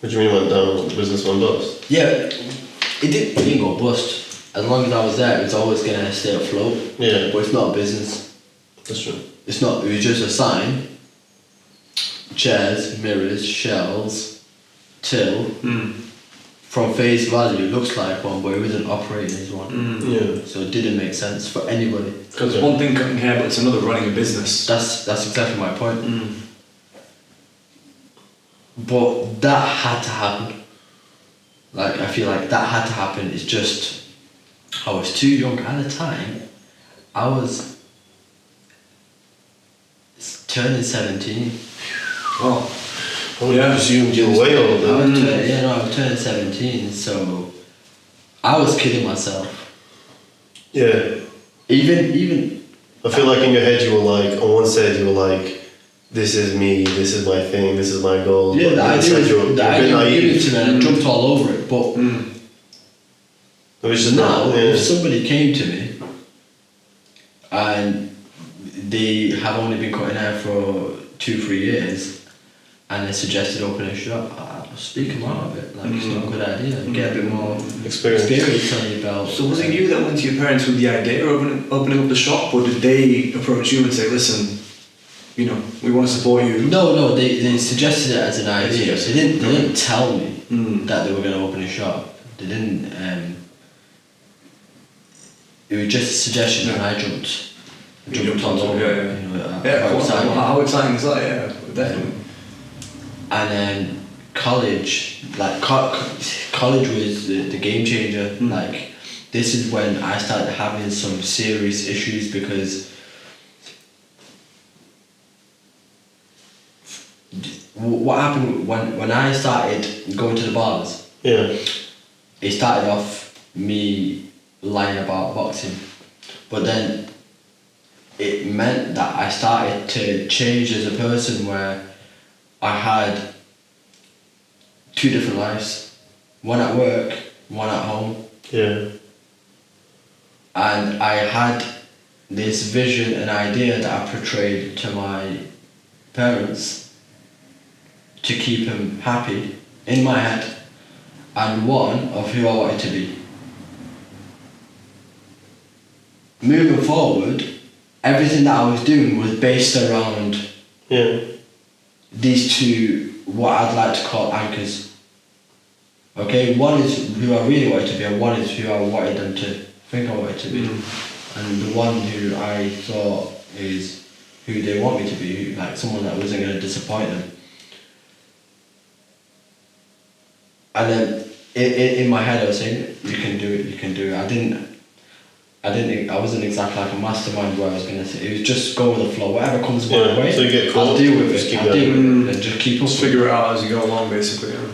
What do you mean went down? The business went bust? Yeah, it didn't go bust. As long as I was there, it was always going to stay afloat. Yeah. But it's not a business. That's true. It's not, it was just a sign. Chairs, mirrors, shelves, till. From face value, it looks like one, but it wasn't operating as one. Yeah. So it didn't make sense for anybody. Because one thing cutting hair, but it's another running a business. That's exactly my point. But that had to happen. Like, I feel like that had to happen. It's just, I was too young at the time. I was turning 17. Oh. I would Yeah. have presumed you were way older. I was turning 17, so I was kidding myself. Yeah. Even I feel like in your head you were like, on one side you were like, this is me, this is my thing, this is my goal. yeah, But the on idea side was, you were a the bit idea was given naive. to me, and I jumped all over it. But It was just now, not, if yeah. somebody came to me and they have only been cutting hair for 2-3 years, and they suggested opening a shop, I'll speak them out of it. Like, it's not a good idea. Get a bit more experience on your belt. So was it you that went to your parents with the idea of opening up the shop, or did they approach you and say, listen, you know, we want to support you? No, they suggested it as an idea. suggested They didn't tell me Mm. that they were going to open a shop. They didn't. It was just a suggestion, and I jumped. Jumped on over. Yeah. You know, Yeah, quite cool. excited. How exciting is that? Yeah, definitely. And then college, like college was the game changer. Like, this is when I started having some serious issues, because what happened when I started going to the bars, Yeah. it started off me lying about boxing, but then it meant that I started to change as a person, where I had 2 different lives, one at work, one at home, Yeah. and I had this vision and idea that I portrayed to my parents to keep them happy in my head, and one of who I wanted to be. Moving forward, everything that I was doing was based around Yeah. these 2, what I'd like to call anchors. Okay, one is who I really wanted to be, and one is who I wanted them to think I wanted to be. And the one who I thought is who they want me to be, like someone that wasn't going to disappoint them. And then in my head I was saying, you can do it, you can do it. I wasn't exactly like a mastermind where I was going to say, it was just go with the flow, whatever comes my Yeah, way, so you get caught, I'll deal with just it, keep I'll going. deal with it, and just keep up Just with it. figure it out as you go along, basically. Yeah.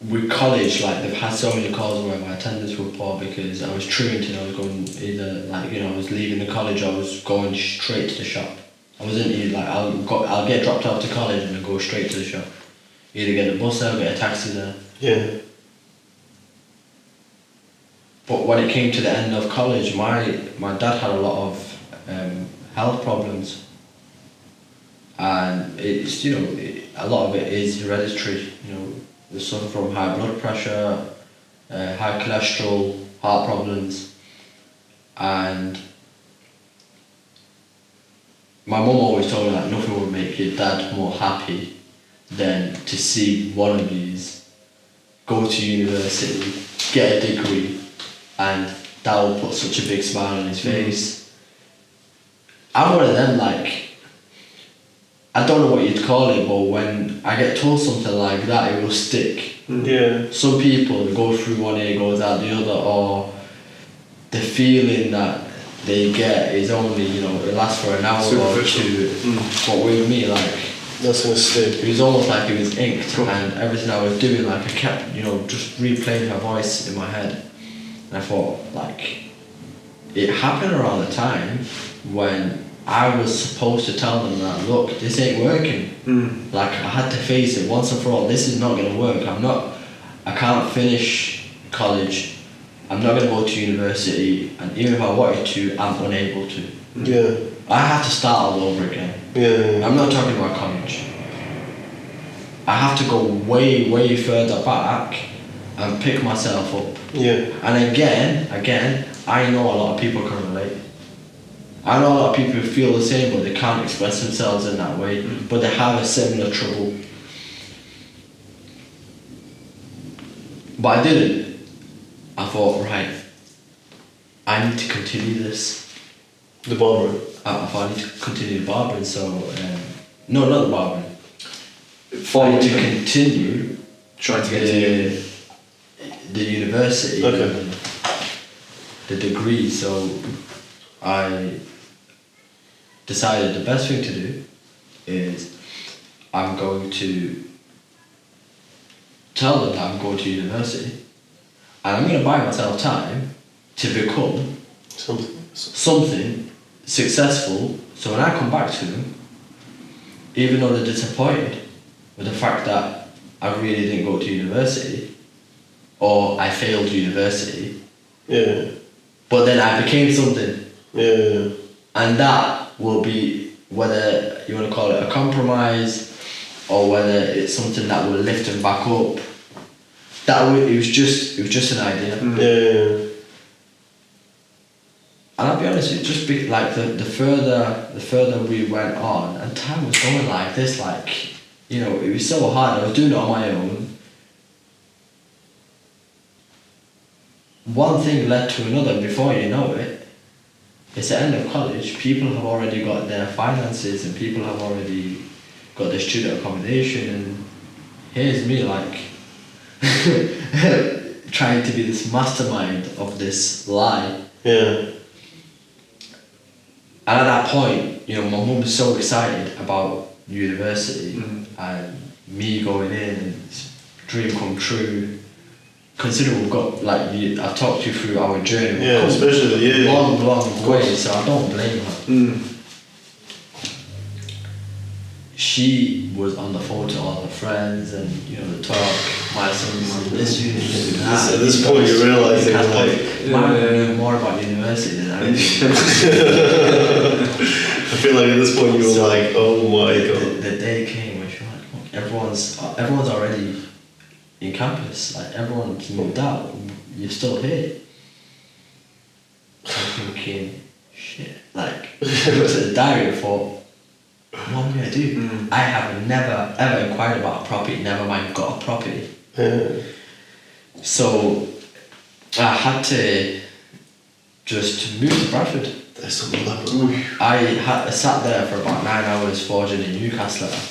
With college, like, they've had so many calls where my attendance were poor because I was truant and I was going either, like, you know, I was leaving the college, I was going straight to the shop. I wasn't even like, I'll get dropped off to college and then go straight to the shop. Either get a bus there or get a taxi there. Yeah. But when it came to the end of college, my dad had a lot of health problems, and it's a lot of it is hereditary. They suffer from high blood pressure, high cholesterol, heart problems, and my mum always told me that nothing would make your dad more happy than to see one of yous go to university, get a degree, and that will put such a big smile on his face. I'm one of them, like, I don't know what you'd call it, but when I get told something like that, it will stick. Yeah. Some people, they go through one ear, goes out the other, or the feeling that they get is only, it lasts for an hour or two. But with me, like, that's gonna stick. it was almost like it was inked, and everything I was doing, like, I kept, just replaying her voice in my head. And I thought, like, it happened around the time when I was supposed to tell them that, look, this ain't working. Like, I had to face it once and for all. This is not gonna work. I can't finish college. I'm not gonna go to university, and even if I wanted to, I'm unable to. Yeah. I have to start all over again. Yeah. I'm not talking about college. I have to go way, way further back and pick myself up. Yeah. And again, I know a lot of people can relate. I know a lot of people who feel the same, but they can't express themselves in that way, but they have a similar trouble. But I didn't. I thought, right, I need to continue this. The barber. I thought I need to continue the barbering, so, no, not the barbering. I need to continue Trying to get to the university, Okay. the degree, so I decided the best thing to do is I'm going to tell them that I'm going to university, and I'm going to buy myself time to become something successful, so when I come back to them, even though they're disappointed with the fact that I really didn't go to university, or I failed university, Yeah. but then I became something. Yeah. And that will be, whether you want to call it a compromise or whether it's something that will lift them back up. It was just an idea. Yeah. And I'll be honest, it just be like the further we went on, and time was going like this, like, it was so hard. I was doing it on my own. One thing led to another. Before you know it, it's the end of college. People have already got their finances, and people have already got their student accommodation, and here's me, like, trying to be this mastermind of this lie. Yeah. And at that point, my mum was so excited about university and me going in, and it's a dream come true. Consider we've got, like, I've talked you through our journey. Yeah, especially, yeah. Long way, so I don't blame her. She was on the phone to all her friends, and the talk, my son's in this uni, that. At this point you realise it was like... Man, I knew more about university than I did. I feel like at this point you were like, oh my god. The day came when she was like, look, everyone's already in campus, like, everyone's moved out, you're still here. I'm thinking, shit, like, I looked at the diary and thought, what am I going to do? I have never ever inquired about a property, never mind got a property. Yeah. So I had to just move to Bradford. There's some elaborate. I sat there for about 9 hours forging a Newcastle letter.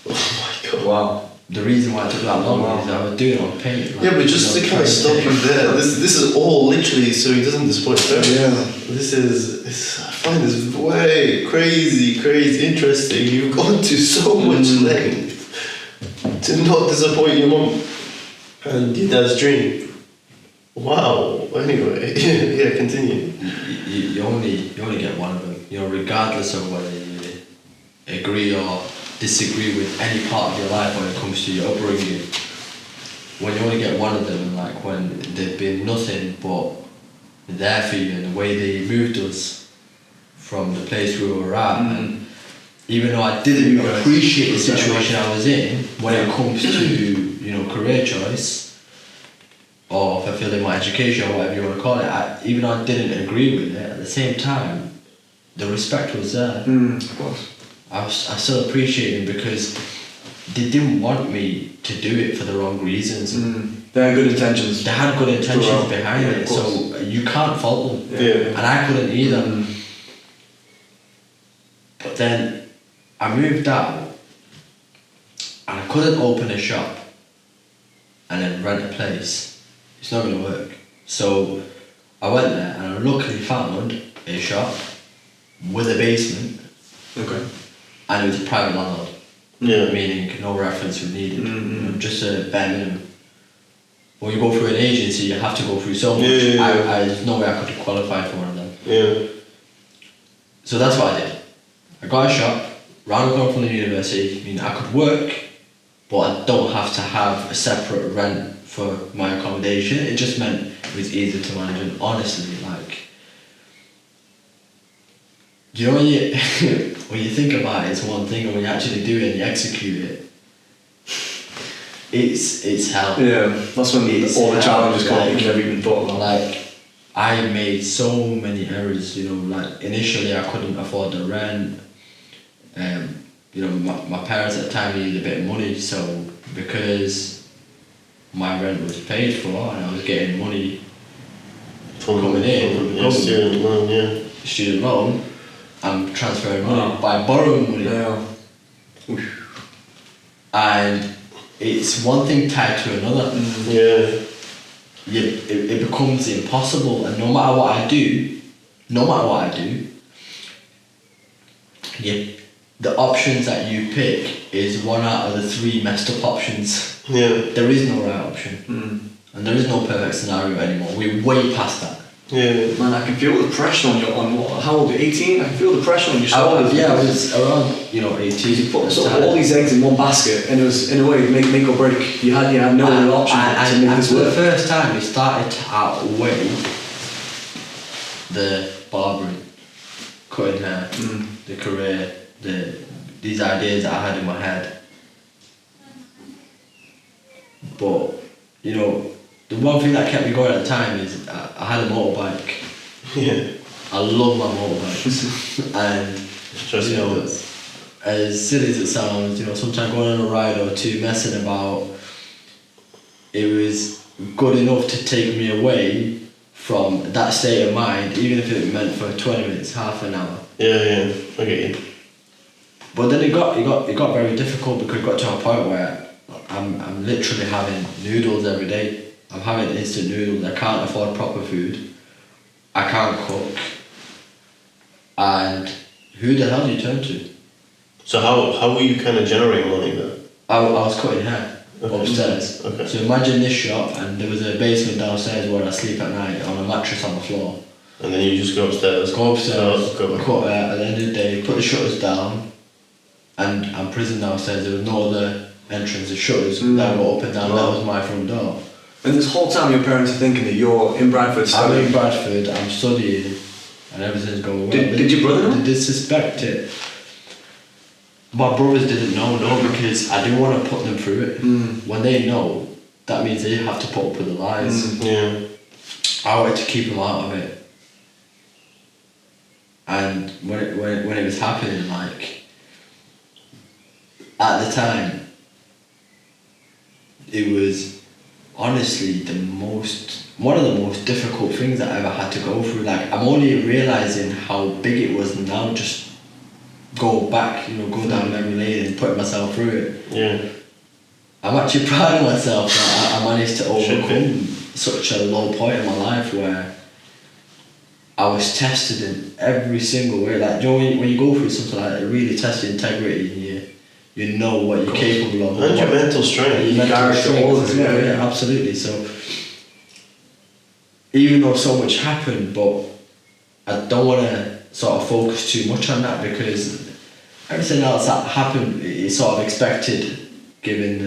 Oh my god. Wow. The reason why it took that long is I was doing it on paint. Like, Yeah, but just to kind of stop you there, this is all literally so he doesn't disappoint everyone. Yeah. I find this way crazy interesting. You've gone to so much length to not disappoint your mum and your dad's dream. Wow. Anyway, yeah, continue. You only get one of them. Regardless of whether you agree or disagree with any part of your life when it comes to your upbringing. When you only get one of them, like when they've been nothing but there for you, and the way they moved us from the place we were at. And even though I didn't appreciate the situation I was in when it comes to career choice or fulfilling my education or whatever you want to call it, even though I didn't agree with it, at the same time the respect was there. Of course. I still appreciate them because they didn't want me to do it for the wrong reasons. They had good intentions. They had good intentions behind it, so you can't fault them. Yeah. And I couldn't either. But then I moved out and I couldn't open a shop and then rent a place. It's not going to work. So I went there and I luckily found a shop with a basement. Okay. And it was a private landlord. Yeah. Meaning no reference was needed. Just a bare minimum. When you go through an agency, you have to go through so much. There's no way I could qualify for one of them. Yeah. So that's what I did. I got a shop round the corner from the university. I mean, I could work, but I don't have to have a separate rent for my accommodation. It just meant it was easier to manage. And honestly, when you when you think about it, it's one thing, and when you actually do it and you execute it, it's hell. Yeah, that's when all the challenges come up you never even thought about. I made so many errors. Initially I couldn't afford the rent. My parents at the time needed a bit of money, so because my rent was paid for and I was getting money coming in from the government, student loan, I'm transferring money by borrowing money. Yeah. And it's one thing tied to another. It becomes impossible, and no matter what I do, the options that you pick is one out of the three messed up options. There is no right option, and there is no perfect scenario anymore. We're way past that. Man, I can feel the pressure on your how old are you? 18? I can feel the pressure on your shoulders. I was around 18. You put all these eggs in one basket, and it was in a way make or break. You had no other option to make this work. work. For the first time, we started to outweigh the barbering, cutting hair, the career, these ideas that I had in my head. But the one thing that kept me going at the time is I had a motorbike. I love my motorbikes. And as silly as it sounds, sometimes going on a ride or two, messing about, it was good enough to take me away from that state of mind, even if it meant for 20 minutes, half an hour. I get you. But then it got very difficult because it got to a point where I'm literally having noodles every day. I'm having instant noodles. I can't afford proper food. I can't cook. And who the hell do you turn to? So how were you kind of generating money then? I was cutting hair upstairs. Okay. So imagine this shop, and there was a basement downstairs where I sleep at night on a mattress on the floor. And then you just go upstairs. Cut hair. At the end of the day, put the shutters down, and I'm prison downstairs. There was no other entrance. The shutters that go up and down. That was my front door. And this whole time your parents are thinking that you're in Bradford studying. I'm in Bradford, I'm studying, and everything's going well. Did your brother know? Did they suspect it? My brothers didn't know, because I didn't want to put them through it. When they know, that means they have to put up with the lies. I wanted to keep them out of it. And when it was happening, at the time, it was honestly one of the most difficult things that I ever had to go through. I'm only realising how big it was now, just go back, go down memory lane and putting myself through it. I'm actually proud of myself that I managed to overcome such a low point in my life where I was tested in every single way. When you go through something like that, it really tests your integrity, and you know what you're capable of. And your mental strength. Your mental strength. Yeah, absolutely. So even though so much happened, but I don't want to sort of focus too much on that, because everything else that happened is sort of expected given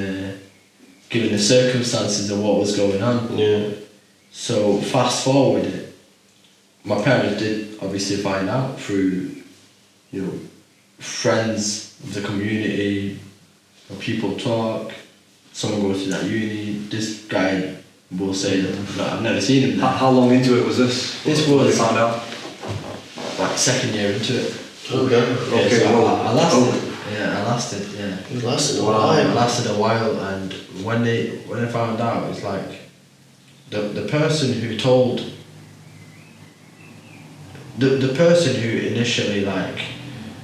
the circumstances of what was going on. Yeah. So fast forward it, my parents did obviously find out through, friends of the community, people talk, someone goes to that uni, this guy will say that I've never seen him there. How long into it was this? This When was you found out? like second year into it. Okay. Yeah, so I lasted. Yeah, I lasted. Yeah. You lasted a I while. lasted a while, and when I found out, it's like the person who told the person who initially like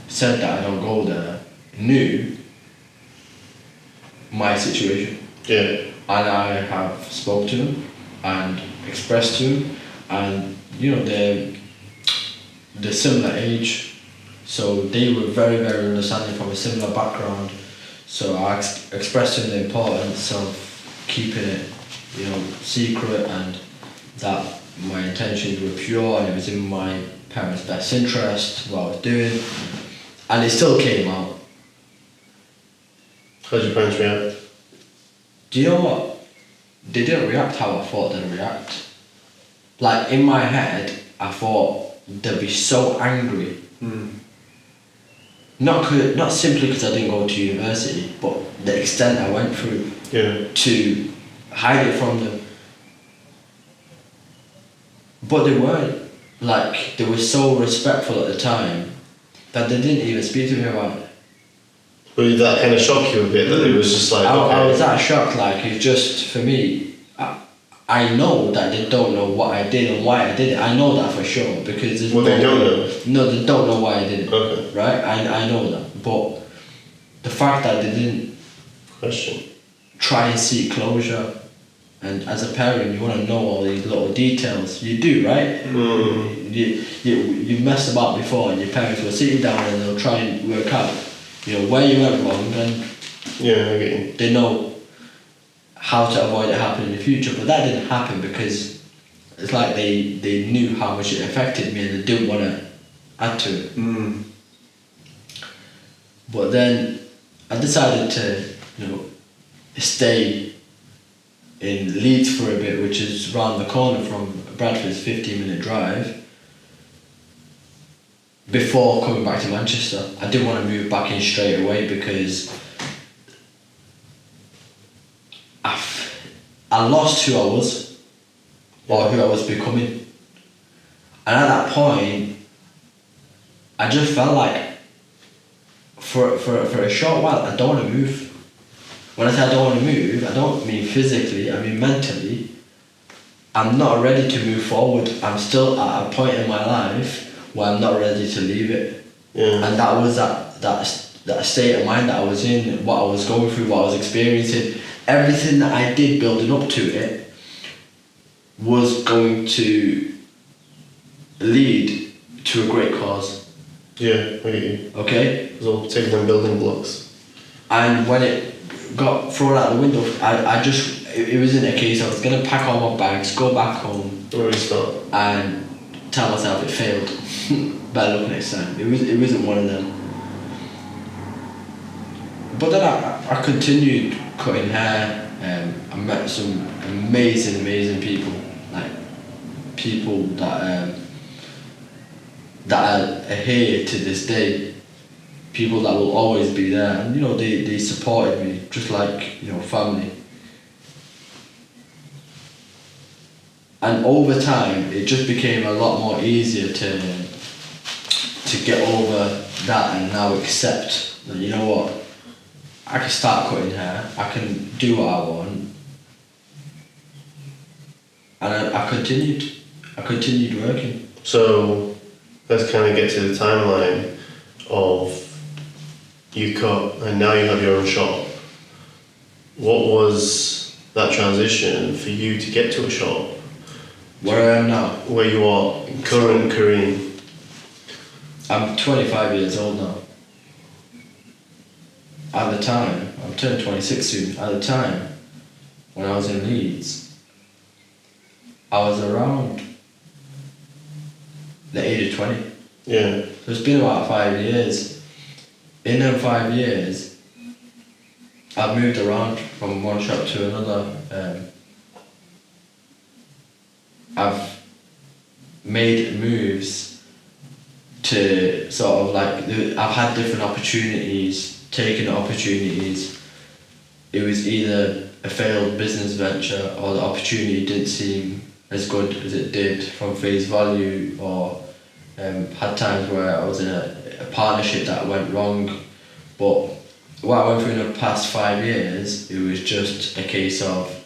said that I don't go there knew my situation, Yeah. and I have spoke to him and expressed to him, and they're similar age, so they were very, very understanding from a similar background. So I expressed to them the importance of keeping it, secret, and that my intentions were pure and it was in my parents' best interest what I was doing, and it still came out. How did your parents react? Do you know what? They didn't react how I thought they'd react. Like in my head, I thought they'd be so angry. Not simply because I didn't go to university, but the extent I went through to hide it from them. But they weren't. Like, they were so respectful at the time that they didn't even speak to me about it. But did that kind of shock you a bit, that it was just like, I was that shocked, like, it's just, for me, I know that they don't know what I did and why I did it. I know that for sure, because there's Well, they don't know? No, they don't know why I did it. Okay. Right? I know that. But the fact that they didn't Question. try and seek closure, and as a parent you want to know all these little details. You do, right? You've messed about before, and your parents will sit you down and they'll try and work out where you went wrong, and Yeah, I get you. they know how to avoid it happening in the future. But that didn't happen because it's like they knew how much it affected me and they didn't want to add to it. But then I decided to stay in Leeds for a bit, which is round the corner from Bradford's 15-minute drive, before coming back to Manchester. I didn't want to move back in straight away because I lost who I was, or who I was becoming. And at that point, I just felt like for a short while, I don't want to move. When I say I don't want to move, I don't mean physically, I mean mentally. I'm not ready to move forward. I'm still at a point in my life where I'm not ready to leave it. Yeah. And that was that state of mind that I was in, what I was going through, what I was experiencing. Everything that I did building up to it was going to lead to a great cause. Yeah, I get you. Okay? It was all taking them building blocks. And when it got thrown out the window, it wasn't a case I was going to pack all my bags, go back home, Restart. and tell myself it failed. Better luck next time. It wasn't one of them. But then I continued cutting hair. I met some amazing people, like people that are here to this day, people that will always be there, and they supported me just like family. And over time, it just became a lot more easier to get over that and now accept that what. I can start cutting hair, I can do what I want, and I continued working. So let's kind of get to the timeline of you cut and now you have your own shop. What was that transition for you to get to a shop? Where I am now? Where you are, current Kareem. I'm 25 years old now. At the time, I'm turning 26 soon. At the time, when I was in Leeds, I was around the age of 20. Yeah. So it's been about 5 years. In them 5 years, I've moved around from one shop to another. I've made moves to sort of like, I've had different opportunities, taken opportunities. It was either a failed business venture or the opportunity didn't seem as good as it did from face value, or had times where I was in a partnership that went wrong. But what I went through in the past 5 years, it was just a case of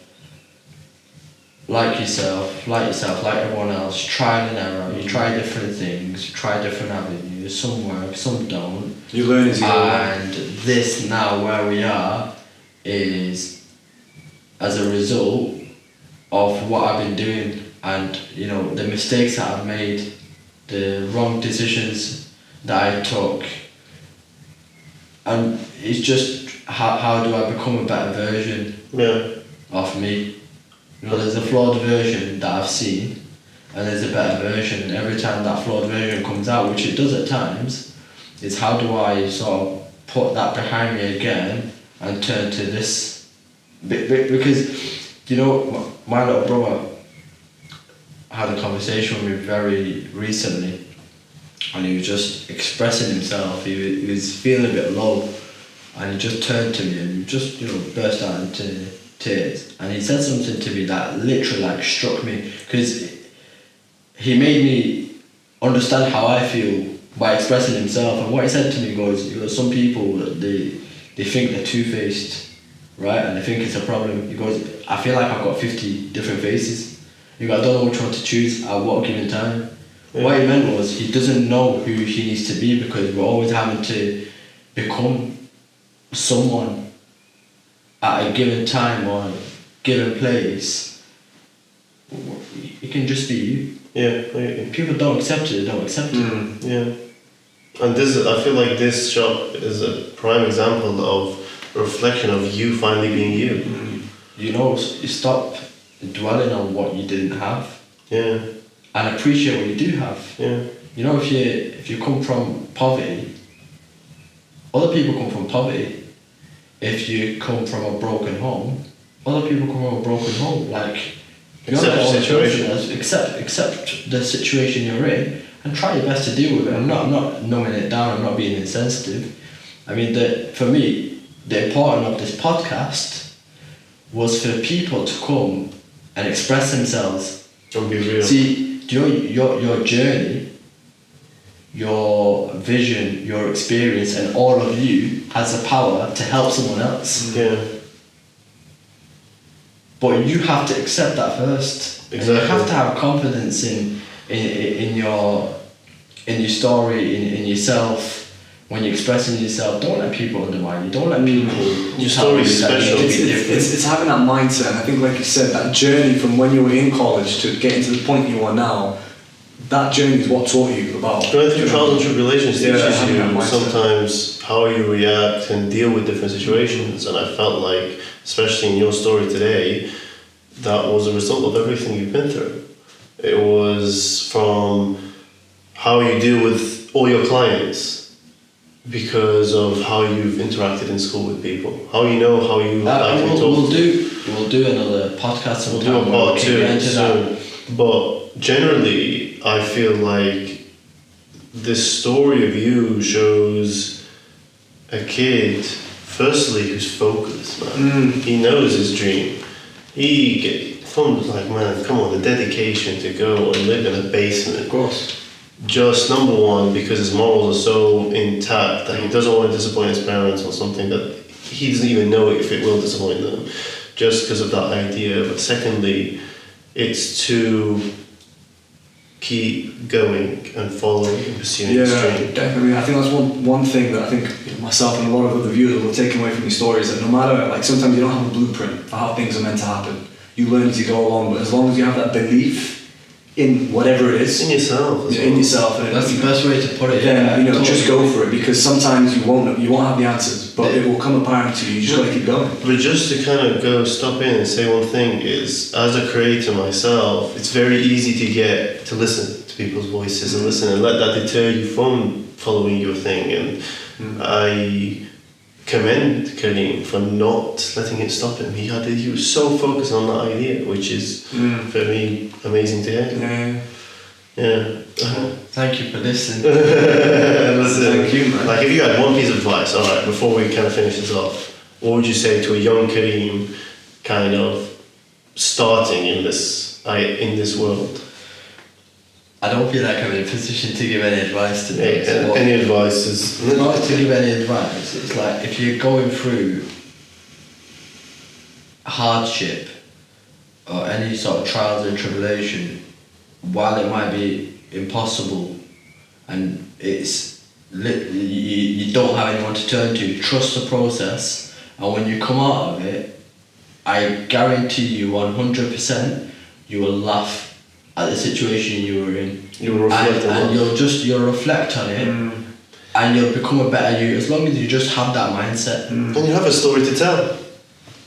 like yourself, like everyone else, trial and error. You try different things, you try different avenues, some work, some don't. You learn as you go. And this now where we are is as a result of what I've been doing, and you know, the mistakes that I've made, the wrong decisions that I took, and it's just how do I become a better version of me. You know, there's a flawed version that I've seen, and there's a better version, and every time that flawed version comes out, which it does at times, is how do I sort of put that behind me again and turn to this, because you know, my little brother had a conversation with me very recently, and he was just expressing himself. He was feeling a bit low, and he just turned to me and he just, you know, burst out into tears, and he said something to me that literally like struck me, because he made me understand how I feel by expressing himself. And what he said to me goes, you know, some people they think they're two-faced, right, and they think it's a problem. He goes, I feel like I've got 50 different faces. He goes, I don't know which one to choose at what given time. What he meant was he doesn't know who he needs to be, because we're always having to become someone at a given time or a given place. It can just be you. Yeah, if people don't accept it, they don't accept it. Yeah. And I feel like this shop is a prime example of a reflection of you finally being you. You know, you stop dwelling on what you didn't have. Yeah. And appreciate what you do have. Yeah. You know, if you come from poverty, other people come from poverty. If you come from a broken home, other people come from a broken home. Like, accept the situation. Accept the situation you're in and try your best to deal with it. I'm not numbing it down, I'm not being insensitive. I mean, for me, the importance of this podcast was for people to come and express themselves. And be real. See, do you know, your journey, your vision, your experience, and all of you has the power to help someone else. Yeah. But you have to accept that first. Exactly. And you have to have confidence in your story, in yourself. When you're expressing yourself, don't let people undermine you. Don't let people. Your story is special. It's having that mindset, and I think, like you said, that journey from when you were in college to getting to the point you are now. That journey is what taught you about going through trials and tribulations teaches you mindset. sometimes how you react and deal with different situations. And I felt like, especially in your story today, that was a result of everything you've been through. It was from how you deal with all your clients, because of how you've interacted in school with people, how you know how you actually talk. We'll do another podcast sometime. We'll do a part 2 soon. But generally, I feel like this story of you shows a kid, firstly, who's focused, man. He knows his dream. The dedication to go and live in a basement. Of course. Just number one, because his morals are so intact that he doesn't want to disappoint his parents on something that he doesn't even know if it will disappoint them, just because of that idea. But secondly, it's to keep going and following and pursuing his dream. Definitely. I think that's one thing that I think myself and a lot of other viewers will take away from these stories, that no matter, like, sometimes you don't have a blueprint for how things are meant to happen. You learn as you go along, but as long as you have that belief in whatever it is, in yourself, and that's the best way to put it. Then just go for it, because sometimes you won't have the answers, but it will come apparent to you. You just got to keep going. But just to kind of stop in and say one thing is, as a creator myself, it's very easy to get to listen to people's voices and listen and let that deter you from following your thing. And I commend Kareem for not letting it stop him. He was so focused on that idea, which is for me amazing to hear. Yeah. Yeah. Thank you for listening. Listen, Thank you, man. like if you had one piece of advice, alright, before we kind of finish this off, what would you say to a young Kareem kind of starting in this world? I don't feel like I'm in a position to give any advice today. Any advice is Not to give any advice. It's like if you're going through hardship or any sort of trials and tribulation, while it might be impossible and you don't have anyone to turn to, trust the process, and when you come out of it, I guarantee you 100% you will laugh at the situation you were in. You'll reflect on and it. you'll reflect on it, and you'll become a better you as long as you just have that mindset. And you have a story to tell.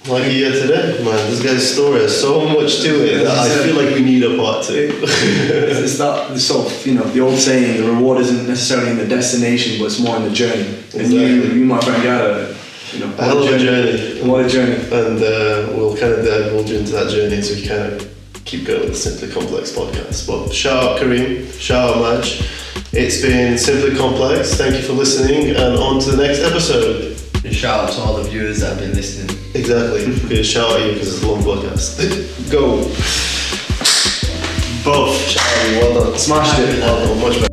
Like here today, man, this guy's story has so much to it that I feel like we need a part 2. It's that sort of, the old saying, the reward isn't necessarily in the destination, but it's more in the journey. Exactly. And you, my friend, got a hell of a journey. What a journey. And we'll kind of divulge into that journey as we kind of keep going with the Simply Complex podcast. But shout out Kareem, shout out Madge. It's been Simply Complex. Thank you for listening, and on to the next episode. And shout out to all the viewers that have been listening. Exactly. Good shout out you because it's a long podcast. Go. Both. Shout out you. Well done. Smashed it. Well done. Much better.